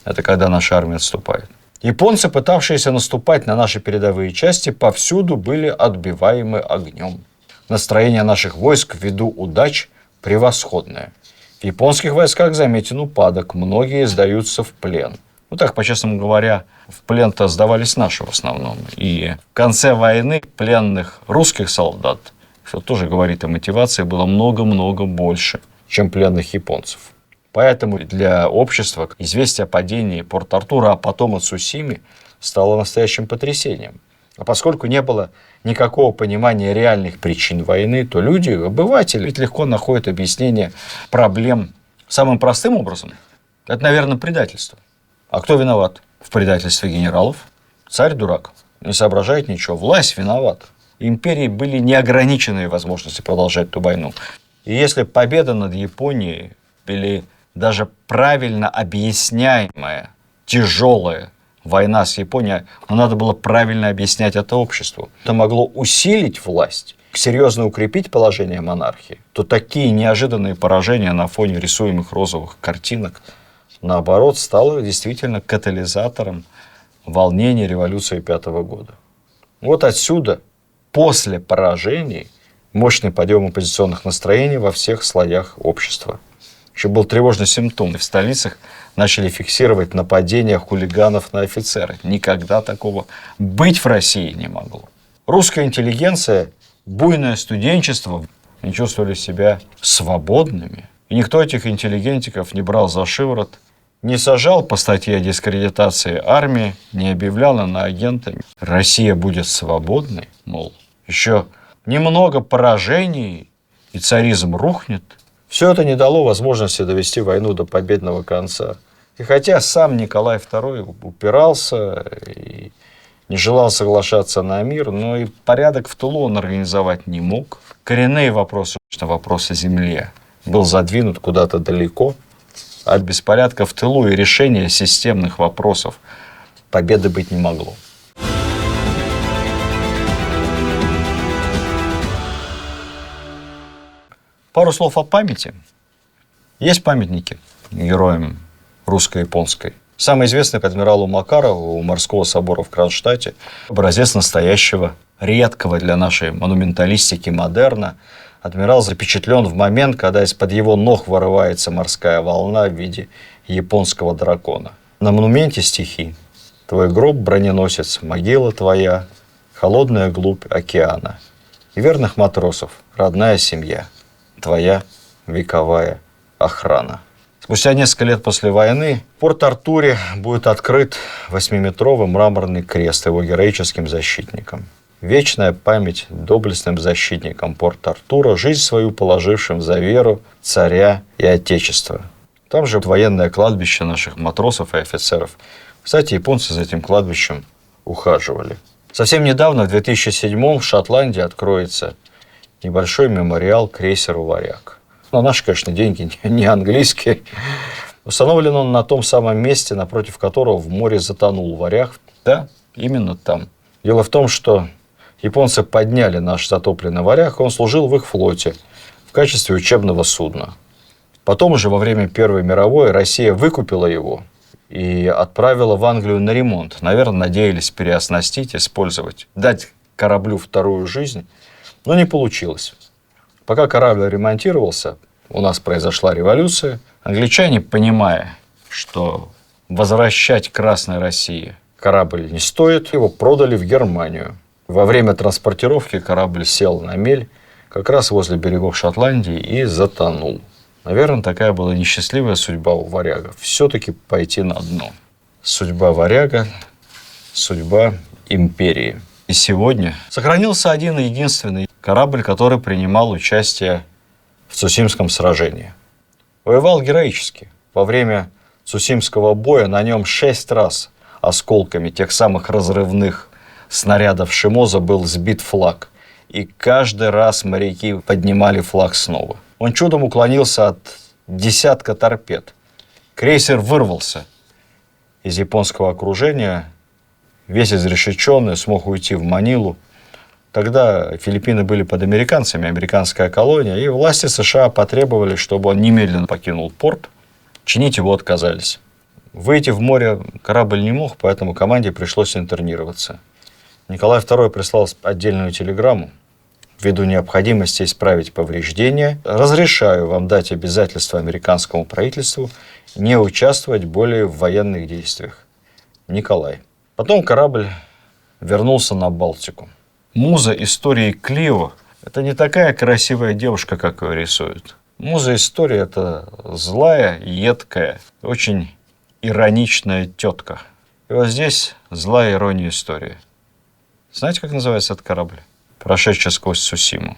Это когда наша армия отступает. Японцы, пытавшиеся наступать на наши передовые части, повсюду были отбиваемы огнем. Настроение наших войск ввиду удач превосходное. В японских войсках заметен упадок, многие сдаются в плен. Ну так, по-честному говоря, в плен-то сдавались наши в основном. И в конце войны пленных русских солдат, что тоже говорит о мотивации, было много-много больше, чем пленных японцев. Поэтому для общества известие о падении Порт-Артура, а потом о Цусиме, стало настоящим потрясением. А поскольку не было никакого понимания реальных причин войны, то люди, обыватели, ведь легко находят объяснение проблем самым простым образом. Это, наверное, предательство. А кто виноват в предательстве генералов? Царь дурак, не соображает ничего. Власть виновата. Империи были неограниченные возможности продолжать ту войну. И если победа над Японией или даже правильно объясняемая тяжелая война с Японией, но надо было правильно объяснять это обществу. Это могло усилить власть, серьезно укрепить положение монархии, то такие неожиданные поражения на фоне рисуемых розовых картинок, наоборот, стало действительно катализатором волнений революции 5-го года. Вот отсюда, после поражений, мощный подъем оппозиционных настроений во всех слоях общества. Еще был тревожный симптом. В столицах начали фиксировать нападения хулиганов на офицеров. Никогда такого быть в России не могло. Русская интеллигенция, буйное студенчество не чувствовали себя свободными. И никто этих интеллигентиков не брал за шиворот, не сажал по статье о дискредитации армии, не объявлял иноагентами. Россия будет свободной, мол, еще немного поражений, и царизм рухнет. Все это не дало возможности довести войну до победного конца. И хотя сам Николай II упирался и не желал соглашаться на мир, но и порядок в тылу он организовать не мог. Коренные вопросы, вопрос о земле, был задвинут куда-то далеко. От беспорядка в тылу и решения системных вопросов победы быть не могло. Пару слов о памяти. Есть памятники героям русско-японской. Самый известный к адмиралу Макарову у морского собора в Кронштадте. Образец настоящего, редкого для нашей монументалистики модерна. Адмирал запечатлен в момент, когда из-под его ног вырывается морская волна в виде японского дракона. На монументе стихи: «Твой гроб, броненосец, могила твоя, холодная глубь океана. И верных матросов, родная семья, твоя вековая охрана». Спустя несколько лет после войны в Порт-Артуре будет открыт 8-метровый мраморный крест его героическим защитникам. Вечная память доблестным защитникам Порт-Артура, жизнь свою положившим за веру царя и отечества. Там же военное кладбище наших матросов и офицеров. Кстати, японцы за этим кладбищем ухаживали. Совсем недавно, в 2007-м, в Шотландии откроется небольшой мемориал крейсеру «Варяг». На наши, конечно, деньги не английские. Установлен он на том самом месте, напротив которого в море затонул «Варяг». Да, именно там. Дело в том, что японцы подняли наш затопленный «Варяг», и он служил в их флоте в качестве учебного судна. Потом уже во время Первой мировой Россия выкупила его и отправила в Англию на ремонт. Наверное, надеялись переоснастить, использовать, дать кораблю вторую жизнь, но не получилось. Пока корабль ремонтировался, у нас произошла революция. Англичане, понимая, что возвращать Красной России корабль не стоит, его продали в Германию. Во время транспортировки корабль сел на мель как раз возле берегов Шотландии и затонул. Наверное, такая была несчастливая судьба у «Варяга». Все-таки пойти на дно. Судьба «Варяга», судьба империи. И сегодня сохранился один и единственный корабль, который принимал участие в Цусимском сражении. Воевал героически. Во время Цусимского боя на нем 6 раз осколками тех самых разрывных снарядов Шимоза был сбит флаг. И каждый раз моряки поднимали флаг снова. Он чудом уклонился от десятка торпед. Крейсер вырвался из японского окружения, весь изрешеченный, смог уйти в Манилу. Тогда Филиппины были под американцами, американская колония, и власти США потребовали, чтобы он немедленно покинул порт. Чинить его отказались. Выйти в море корабль не мог, поэтому команде пришлось интернироваться. Николай II прислал отдельную телеграмму ввиду необходимости исправить повреждения, разрешаю вам дать обязательство американскому правительству не участвовать более в военных действиях. Николай. Потом корабль вернулся на Балтику. Муза истории Клио – это не такая красивая девушка, как ее рисуют. Муза истории – это злая, едкая, очень ироничная тетка. И вот здесь злая ирония истории. Знаете, как называется этот корабль? Прошедший сквозь Цусиму.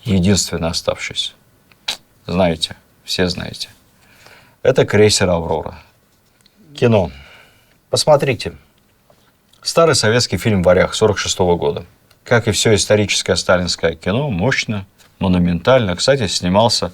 Единственный оставшийся. Знаете, все знаете. Это крейсер «Аврора». Кино. Посмотрите. Старый советский фильм «Варяг» 1946 года. Как и все историческое сталинское кино, мощно, монументально. Кстати, снимался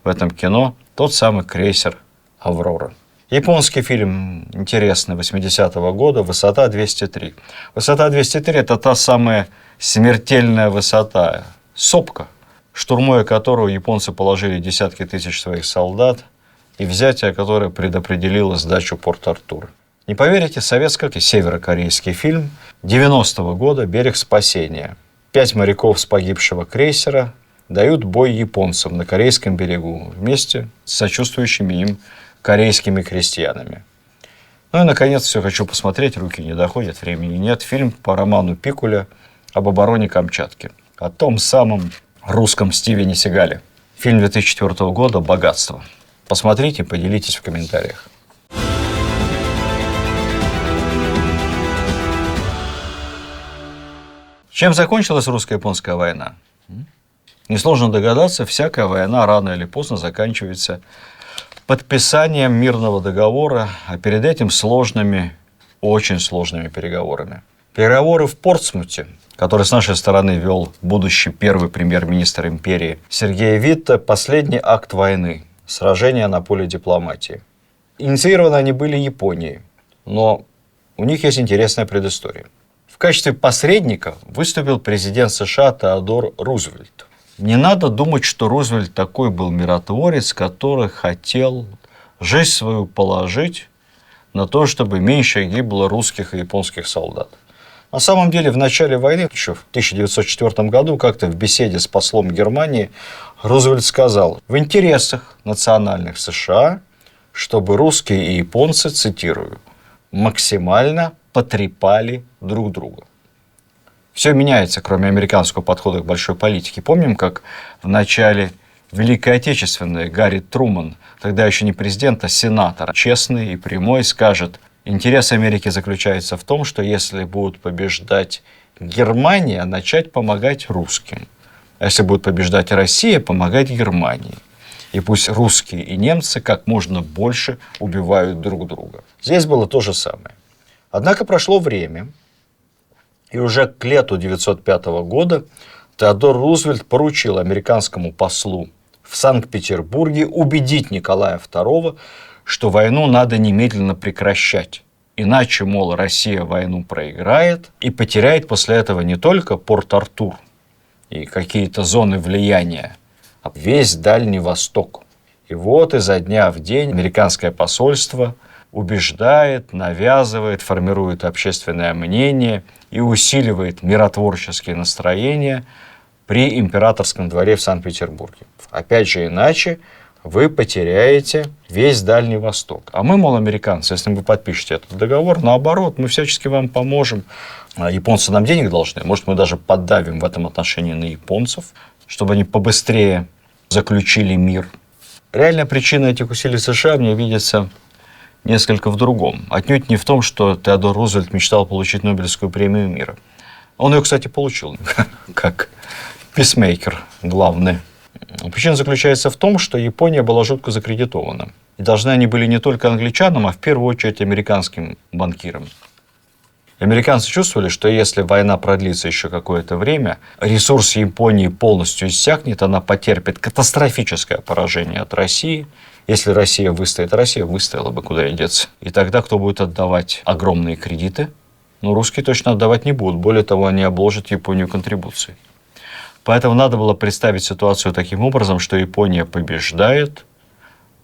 в этом кино тот самый крейсер «Аврора». Японский фильм интересный, 80-го года, «Высота 203». Высота 203 – это та самая смертельная высота, сопка, штурмуя которую японцы положили десятки тысяч своих солдат, и взятие которой предопределило сдачу Порт-Артура. Не поверите, советско-северокорейский фильм 90-го года «Берег спасения». 5 моряков с погибшего крейсера дают бой японцам на корейском берегу вместе с сочувствующими им корейскими крестьянами. Ну и, наконец, все хочу посмотреть, руки не доходят, времени нет. Фильм по роману Пикуля об обороне Камчатки. О том самом русском Стивене Сигале. Фильм 2004 года «Богатство». Посмотрите, поделитесь в комментариях. Чем закончилась русско-японская война? Несложно догадаться, всякая война рано или поздно заканчивается подписанием мирного договора, а перед этим сложными, очень сложными переговорами. Переговоры в Портсмуте, который с нашей стороны вел будущий первый премьер-министр империи Сергей Витте, последний акт войны, сражения на поле дипломатии. Инициированы они были Японией, но у них есть интересная предыстория. В качестве посредника выступил президент США Теодор Рузвельт. Не надо думать, что Рузвельт такой был миротворец, который хотел жизнь свою положить на то, чтобы меньше гибло русских и японских солдат. На самом деле, в начале войны, еще в 1904 году, как-то в беседе с послом Германии, Рузвельт сказал: в интересах национальных США, чтобы русские и японцы, цитирую, максимально потрепали друг друга. Все меняется, кроме американского подхода к большой политике. Помним, как в начале Великой Отечественной Гарри Труман, тогда еще не президент, а сенатор, честный и прямой, скажет: интерес Америки заключается в том, что если будет побеждать Германия, начать помогать русским. А если будет побеждать Россия, помогать Германии. И пусть русские и немцы как можно больше убивают друг друга. Здесь было то же самое. Однако прошло время, и уже к лету 1905 года Теодор Рузвельт поручил американскому послу в Санкт-Петербурге убедить Николая II, что войну надо немедленно прекращать. Иначе, мол, Россия войну проиграет и потеряет после этого не только Порт-Артур и какие-то зоны влияния, а весь Дальний Восток. И вот изо дня в день американское посольство убеждает, навязывает, формирует общественное мнение и усиливает миротворческие настроения при императорском дворе в Санкт-Петербурге. Опять же, иначе вы потеряете весь Дальний Восток. А мы, мол, американцы, если вы подпишете этот договор, наоборот, мы всячески вам поможем. Японцы нам денег должны. Может, мы даже поддавим в этом отношении на японцев, чтобы они побыстрее заключили мир. Реальная причина этих усилий США мне видится несколько в другом. Отнюдь не в том, что Теодор Рузвельт мечтал получить Нобелевскую премию мира. Он ее, кстати, получил, как писмейкер главный. Причина заключается в том, что Япония была жутко закредитована. И должны они были не только англичанам, а в первую очередь американским банкирам. Американцы чувствовали, что если война продлится еще какое-то время, ресурс Японии полностью иссякнет, она потерпит катастрофическое поражение от России. Если Россия выстоит, Россия выстояла бы, куда ей деться. И тогда кто будет отдавать огромные кредиты? Ну, русские точно отдавать не будут. Более того, они обложат Японию контрибуцией. Поэтому надо было представить ситуацию таким образом, что Япония побеждает,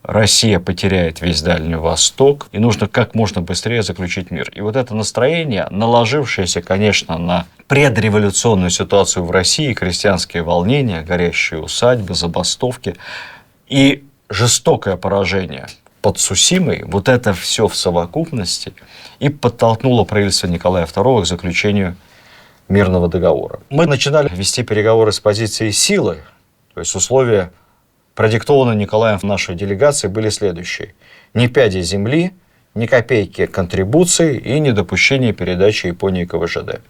Россия потеряет весь Дальний Восток, и нужно как можно быстрее заключить мир. И вот это настроение, наложившееся, конечно, на предреволюционную ситуацию в России, крестьянские волнения, горящие усадьбы, забастовки и жестокое поражение под Цусимой, вот это все в совокупности и подтолкнуло правительство Николая II к заключению мирного договора. Мы начинали вести переговоры с позиции силы, то есть условия, продиктованные Николаем в нашей делегации, были следующие. Ни пяди земли, ни копейки контрибуции и недопущение передачи Японии КВЖД.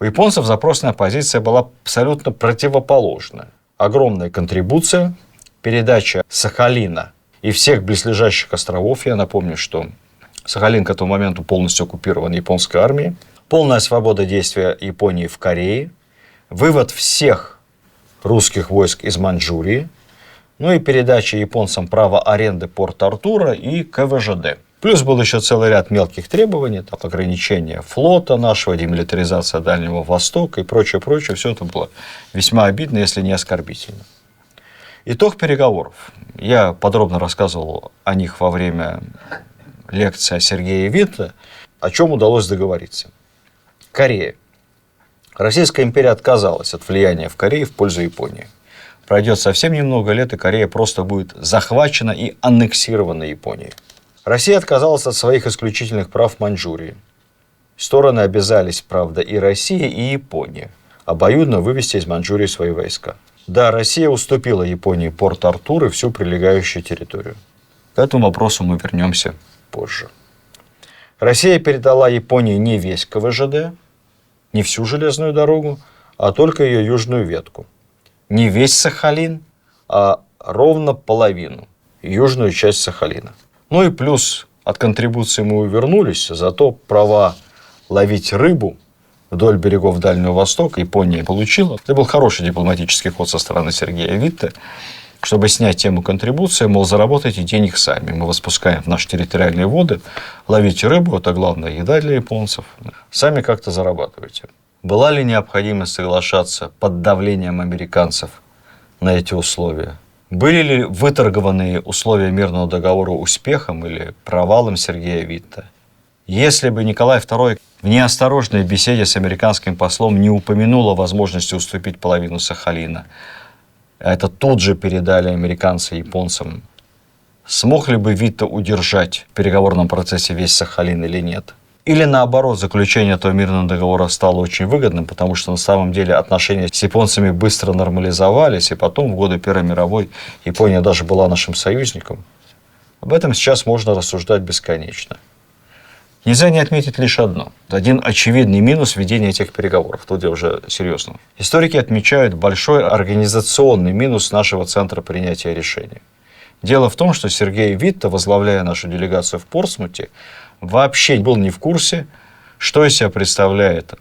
У японцев запросная позиция была абсолютно противоположная. Огромная контрибуция, передача Сахалина и всех близлежащих островов. Я напомню, что Сахалин к этому моменту полностью оккупирован японской армией. Полная свобода действия Японии в Корее. Вывод всех русских войск из Маньчжурии. Ну и передача японцам права аренды Порт-Артура и КВЖД. Плюс был еще целый ряд мелких требований, там, ограничения флота нашего, демилитаризация Дальнего Востока и прочее. Все это было весьма обидно, если не оскорбительно. Итог переговоров. Я подробно рассказывал о них во время лекции о Сергее Витте, о чем удалось договориться. Корея. Российская империя отказалась от влияния в Корее в пользу Японии. Пройдет совсем немного лет, и Корея просто будет захвачена и аннексирована Японией. Россия отказалась от своих исключительных прав в Маньчжурии. Стороны обязались, правда, и Россия, и Япония обоюдно вывести из Маньчжурии свои войска. Да, Россия уступила Японии Порт-Артур и всю прилегающую территорию. К этому вопросу мы вернемся позже. Россия передала Японии не весь КВЖД, не всю железную дорогу, а только ее южную ветку. Не весь Сахалин, а ровно половину, южную часть Сахалина. Ну и плюс от контрибуции мы увернулись, зато права ловить рыбу вдоль берегов Дальнего Востока Япония получила. Это был хороший дипломатический ход со стороны Сергея Витте, чтобы снять тему контрибуции, мол, заработайте денег сами. Мы вас пускаем в наши территориальные воды, ловите рыбу, это главная еда для японцев. Сами как-то зарабатывайте. Была ли необходимость соглашаться под давлением американцев на эти условия? Были ли выторгованные условия мирного договора успехом или провалом Сергея Витте? Если бы Николай II в неосторожной беседе с американским послом не упомянул о возможности уступить половину Сахалина, а это тут же передали американцы японцам, смог ли бы Витте удержать в переговорном процессе весь Сахалин или нет? Или наоборот, заключение этого мирного договора стало очень выгодным, потому что на самом деле отношения с японцами быстро нормализовались, и потом в годы Первой мировой Япония даже была нашим союзником. Об этом сейчас можно рассуждать бесконечно. Нельзя не отметить лишь одно. Один очевидный минус ведения этих переговоров. Тут я уже серьезно. Историки отмечают большой организационный минус нашего центра принятия решений. Дело в том, что Сергей Витте, возглавляя нашу делегацию в Портсмуте, вообще был не в курсе, что из себя представляет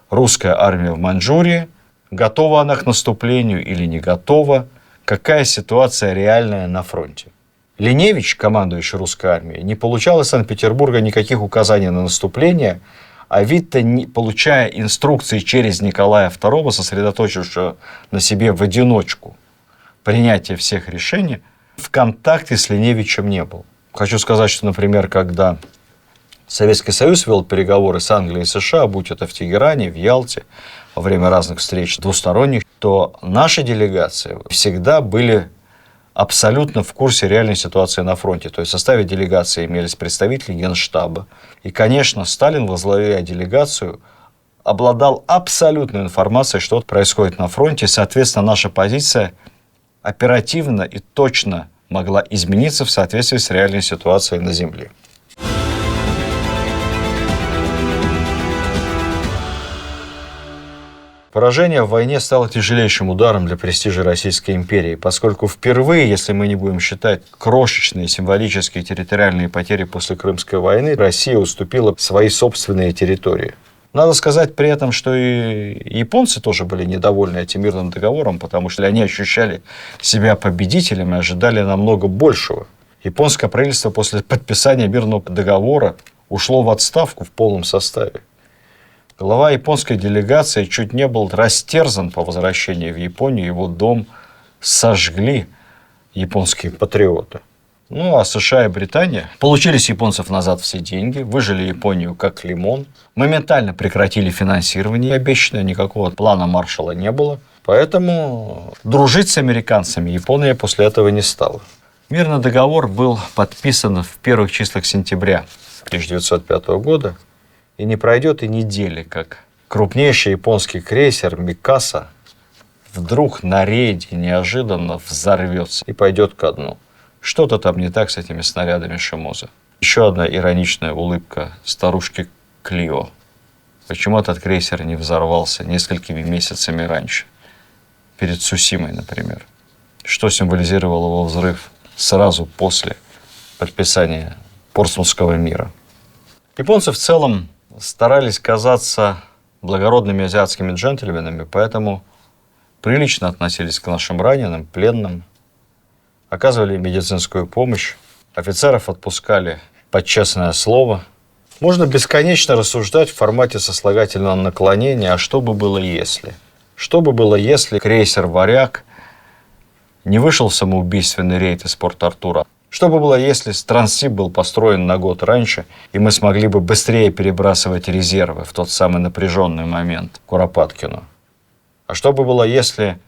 русская армия в Маньчжурии, готова она к наступлению или не готова, какая ситуация реальная на фронте. Линевич, командующий русской армией, не получал из Санкт-Петербурга никаких указаний на наступление, а Витте, получая инструкции через Николая II, сосредоточившего на себе в одиночку принятие всех решений, в контакте с Линевичем не был. Хочу сказать, что, например, когда Советский Союз вел переговоры с Англией и США, будь это в Тегеране, в Ялте, во время разных встреч двусторонних, то наши делегации всегда были абсолютно в курсе реальной ситуации на фронте. То есть в составе делегации имелись представители Генштаба. И, конечно, Сталин, возглавляя делегацию, обладал абсолютной информацией, что происходит на фронте. Соответственно, наша позиция оперативно и точно могла измениться в соответствии с реальной ситуацией на земле. Поражение в войне стало тяжелейшим ударом для престижа Российской империи, поскольку впервые, если мы не будем считать крошечные символические территориальные потери после Крымской войны, Россия уступила свои собственные территории. Надо сказать при этом, что и японцы тоже были недовольны этим мирным договором, потому что они ощущали себя победителями и ожидали намного большего. Японское правительство после подписания мирного договора ушло в отставку в полном составе. Глава японской делегации чуть не был растерзан по возвращении в Японию. Его дом сожгли японские патриоты. Ну, а США и Британия получили с японцев назад все деньги, выжили Японию как лимон, моментально прекратили финансирование обещанное, никакого плана Маршалла не было. Поэтому дружить с американцами Япония после этого не стала. Мирный договор был подписан в первых числах сентября 1905 года, и не пройдет и недели, как крупнейший японский крейсер «Микаса» вдруг на рейде неожиданно взорвется и пойдет ко дну. Что-то там не так с этими снарядами Шимоза. Еще одна ироничная улыбка старушки Клио. Почему этот крейсер не взорвался несколькими месяцами раньше? Перед Цусимой, например. Что символизировал его взрыв сразу после подписания Портсмутского мира? Японцы в целом старались казаться благородными азиатскими джентльменами, поэтому прилично относились к нашим раненым, пленным, оказывали медицинскую помощь, офицеров отпускали под честное слово. Можно бесконечно рассуждать в формате сослагательного наклонения, а что бы было если? Что бы было, если крейсер «Варяг» не вышел в самоубийственный рейд из Порт-Артура? Что бы было, если Транссиб был построен на год раньше, и мы смогли бы быстрее перебрасывать резервы в тот самый напряженный момент к Куропаткину? А что бы было, если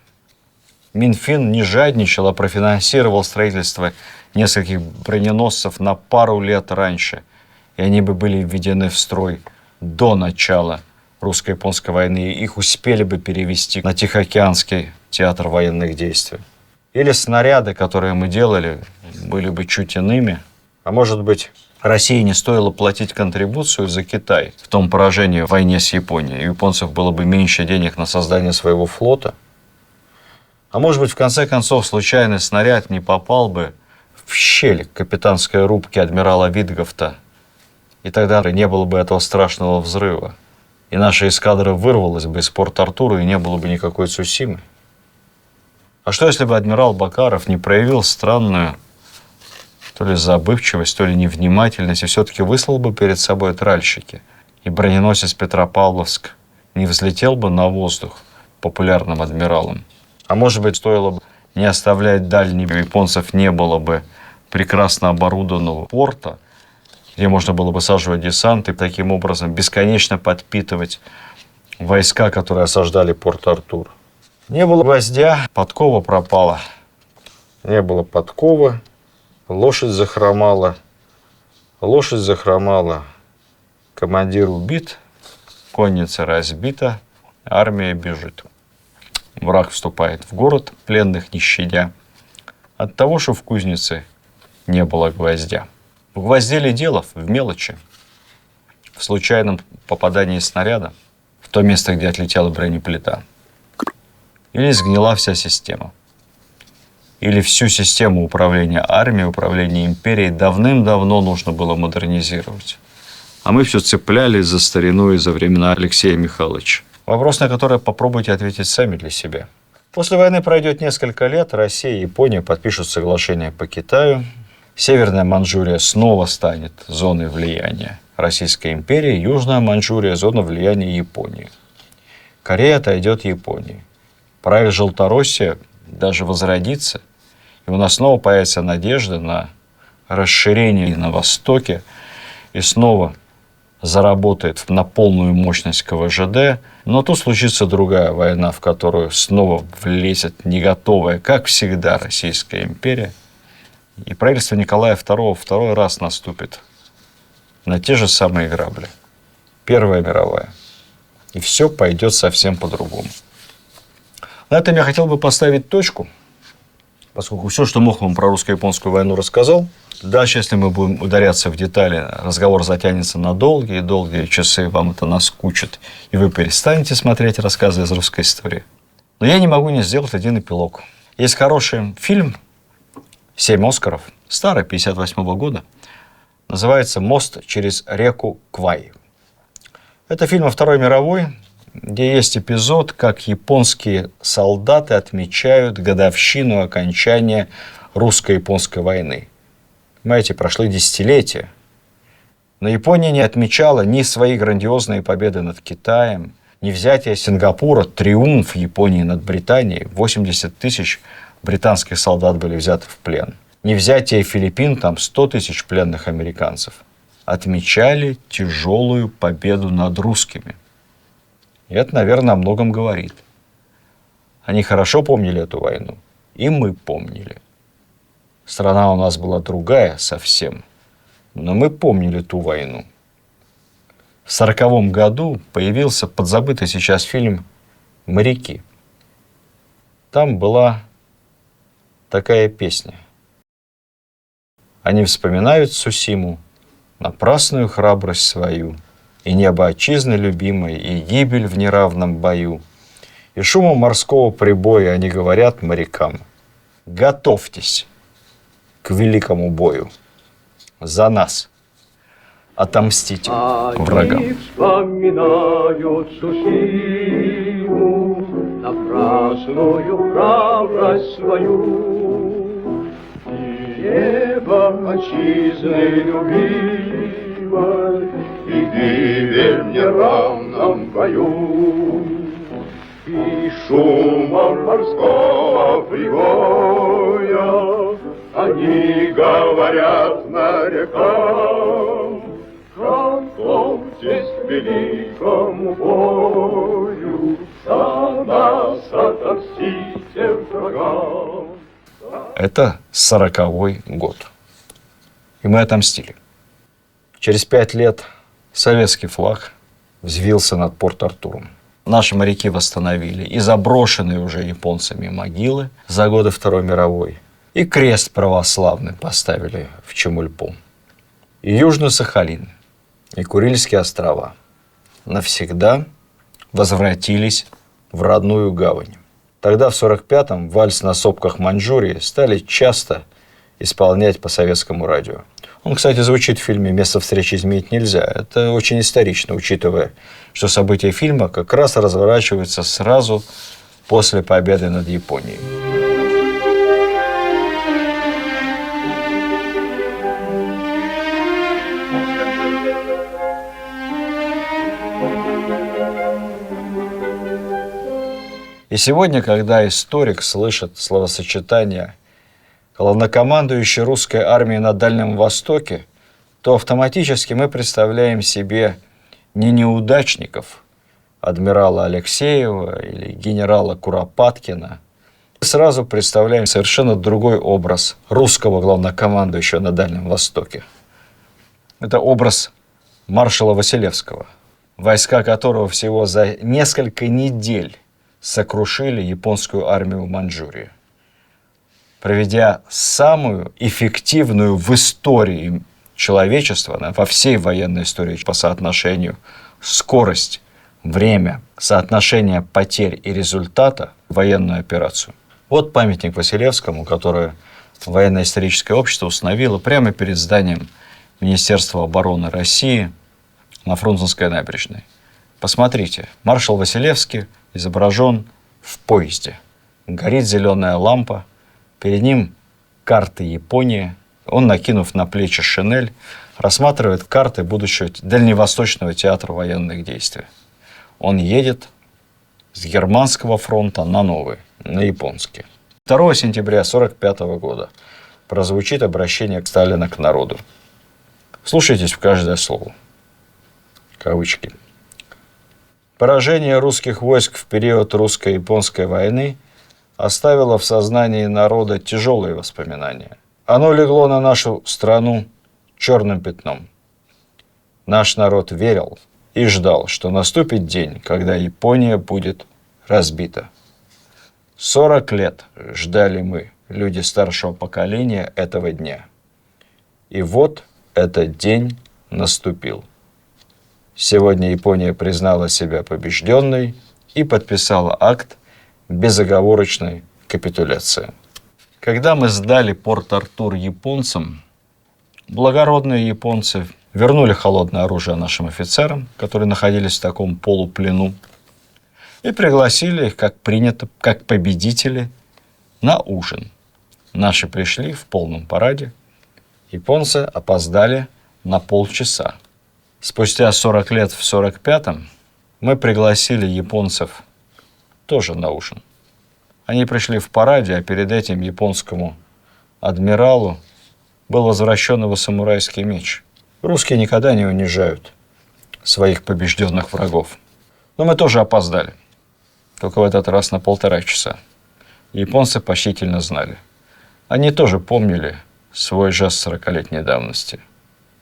Минфин не жадничал, а профинансировал строительство нескольких броненосцев на пару лет раньше, и они бы были введены в строй до начала русско-японской войны, и их успели бы перевести на Тихоокеанский театр военных действий? Или снаряды, которые мы делали, были бы чуть иными? А может быть, России не стоило платить контрибуцию за Китай в том поражении в войне с Японией, и у японцев было бы меньше денег на создание своего флота? А может быть, в конце концов, случайный снаряд не попал бы в щель капитанской рубки адмирала Витгофта, и тогда не было бы этого страшного взрыва, и наша эскадра вырвалась бы из Порт-Артура, и не было бы никакой Цусимы? А что, если бы адмирал Бакаров не проявил странную то ли забывчивость, то ли невнимательность, и все-таки выслал бы перед собой тральщики, и броненосец Петропавловск не взлетел бы на воздух популярным адмиралом? А может быть, стоило бы не оставлять дальних японцев, не было бы прекрасно оборудованного порта, где можно было бы саживать десант и таким образом бесконечно подпитывать войска, которые осаждали Порт-Артур. Не было гвоздя, подкова пропала. Не было подковы, лошадь захромала. Лошадь захромала, командир убит, конница разбита, армия бежит. Враг вступает в город, пленных не щадя, от того, что в кузнице не было гвоздя. В гвозде ли дело? В мелочи. В случайном попадании снаряда в то место, где отлетела бронеплита. Или сгнила вся система. Или всю систему управления армией, управления империей давным-давно нужно было модернизировать. А мы все цеплялись за старину и за времена Алексея Михайловича. Вопрос, на который попробуйте ответить сами для себя. После войны пройдет несколько лет, Россия и Япония подпишут соглашение по Китаю. Северная Манчжурия снова станет зоной влияния Российской империи, Южная Манчжурия – зона влияния Японии. Корея отойдет Японии. Проект Желтороссия даже возродится, и у нас снова появится надежда на расширение на Востоке, и снова заработает на полную мощность КВЖД, но тут случится другая война, в которую снова влезет не готовая, как всегда, Российская империя. И правительство Николая II второй раз наступит на те же самые грабли. Первая мировая. И все пойдет совсем по-другому. На этом я хотел бы поставить точку, поскольку все, что мог, вам про русско-японскую войну рассказал. Дальше, если мы будем ударяться в детали, разговор затянется на долгие часы, вам это наскучит, и вы перестанете смотреть рассказы из русской истории. Но я не могу не сделать один эпилог. Есть хороший фильм, 7 Оскаров, старый, 1958 года, называется «Мост через реку Квай». Это фильм о Второй мировой, где есть эпизод, как японские солдаты отмечают годовщину окончания русско-японской войны. Понимаете, прошло десятилетия, но Япония не отмечала ни свои грандиозные победы над Китаем, ни взятие Сингапура, триумф Японии над Британией. 80 тысяч британских солдат были взяты в плен. не взятие Филиппин, там 100 тысяч пленных американцев, отмечали тяжелую победу над русскими. И это, наверное, о многом говорит. Они хорошо помнили эту войну, и мы помнили. Страна у нас была другая совсем, но мы помнили ту войну. В 1940 году появился подзабытый сейчас фильм «Моряки». Там была такая песня. Они вспоминают Цусиму, напрасную храбрость свою, и небо отчизны любимой, и гибель в неравном бою. И шумом морского прибоя они говорят морякам: готовьтесь к великому бою за нас. Отомстите врагам. Они вспоминают Цусиму, напрасную храбрость свою, и небо отчизны любимой, и гибель в неравном бою. И шумом морского прибоя они говорят морякам: готовьтесь к великому бою, за нас отомстите врагам. Это 1940 год. И мы отомстили. Через 5 лет советский флаг взвился над Порт-Артуром. Наши моряки восстановили и заброшенные уже японцами могилы за годы Второй мировой, и крест православный поставили в Чемульпу. И Южный Сахалин, и Курильские острова навсегда возвратились в родную гавань. Тогда, в 1945-м, вальс на сопках Маньчжурии стали часто исполнять по советскому радио. Он, кстати, звучит в фильме «Место встречи изменить нельзя». Это очень исторично, учитывая, что события фильма как раз разворачиваются сразу после победы над Японией. И сегодня, когда историк слышит словосочетание «главнокомандующий русской армией на Дальнем Востоке», то автоматически мы представляем себе не неудачников, адмирала Алексеева или генерала Куропаткина. Мы сразу представляем совершенно другой образ русского главнокомандующего на Дальнем Востоке. Это образ маршала Василевского, войска которого всего за несколько недель сокрушили японскую армию в Маньчжурии, проведя самую эффективную в истории человечества, во всей военной истории по соотношению скорость, время, соотношение потерь и результата военную операцию. Вот памятник Василевскому, который военно-историческое общество установило прямо перед зданием Министерства обороны России на Фрунзенской набережной. Посмотрите, маршал Василевский изображен в поезде. Горит зеленая лампа, перед ним карты Японии. Он, накинув на плечи шинель, рассматривает карты будущего Дальневосточного театра военных действий. Он едет с германского фронта на новый, на японский. 2 сентября 1945 года прозвучит обращение Сталина к народу. Слушайтесь в каждое слово. Кавычки. Поражение русских войск в период русско-японской войны оставило в сознании народа тяжелые воспоминания. Оно легло на нашу страну черным пятном. Наш народ верил и ждал, что наступит день, когда Япония будет разбита. 40 лет ждали мы, люди старшего поколения, этого дня. И вот этот день наступил. Сегодня Япония признала себя побежденной и подписала акт безоговорочной капитуляции. Когда мы сдали Порт-Артур японцам, благородные японцы вернули холодное оружие нашим офицерам, которые находились в таком полуплену, и пригласили их, как принято, как победители, на ужин. Наши пришли в полном параде, японцы опоздали на полчаса. Спустя 40 лет, в 1945-м, мы пригласили японцев тоже на ужин. Они пришли в параде, а перед этим японскому адмиралу был возвращен его самурайский меч. Русские никогда не унижают своих побежденных врагов. Но мы тоже опоздали. Только в этот раз на 1,5 часа. Японцы почтительно знали. Они тоже помнили свой жест 40-летней давности.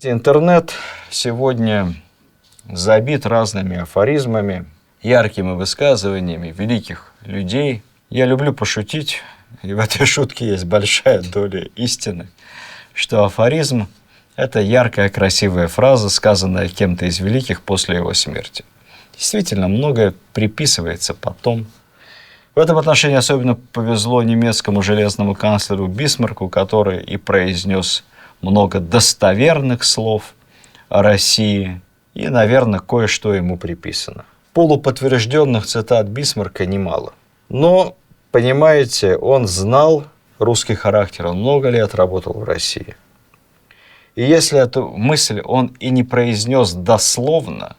Интернет сегодня забит разными афоризмами, яркими высказываниями великих людей. Я люблю пошутить, и в этой шутке есть большая доля истины, что афоризм – это яркая, красивая фраза, сказанная кем-то из великих после его смерти. Действительно, многое приписывается потом. В этом отношении особенно повезло немецкому железному канцлеру Бисмарку, который и произнес много достоверных слов о России, и, наверное, кое-что ему приписано. Полуподтвержденных цитат Бисмарка немало. Но, понимаете, он знал русский характер, он много лет работал в России. И если эту мысль он и не произнес дословно,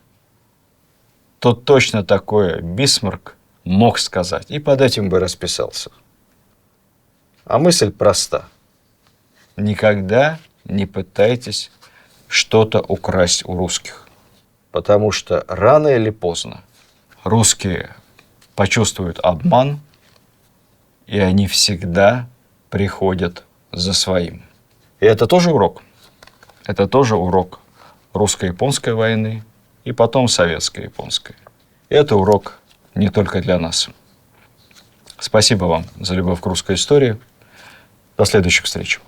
то точно такое Бисмарк мог сказать, и под этим бы расписался. А мысль проста. Никогда не пытайтесь что-то украсть у русских, потому что рано или поздно русские почувствуют обман, и они всегда приходят за своим. И это тоже урок. Это тоже урок русско-японской войны и потом советско-японской. Это урок не только для нас. Спасибо вам за любовь к русской истории. До следующих встреч.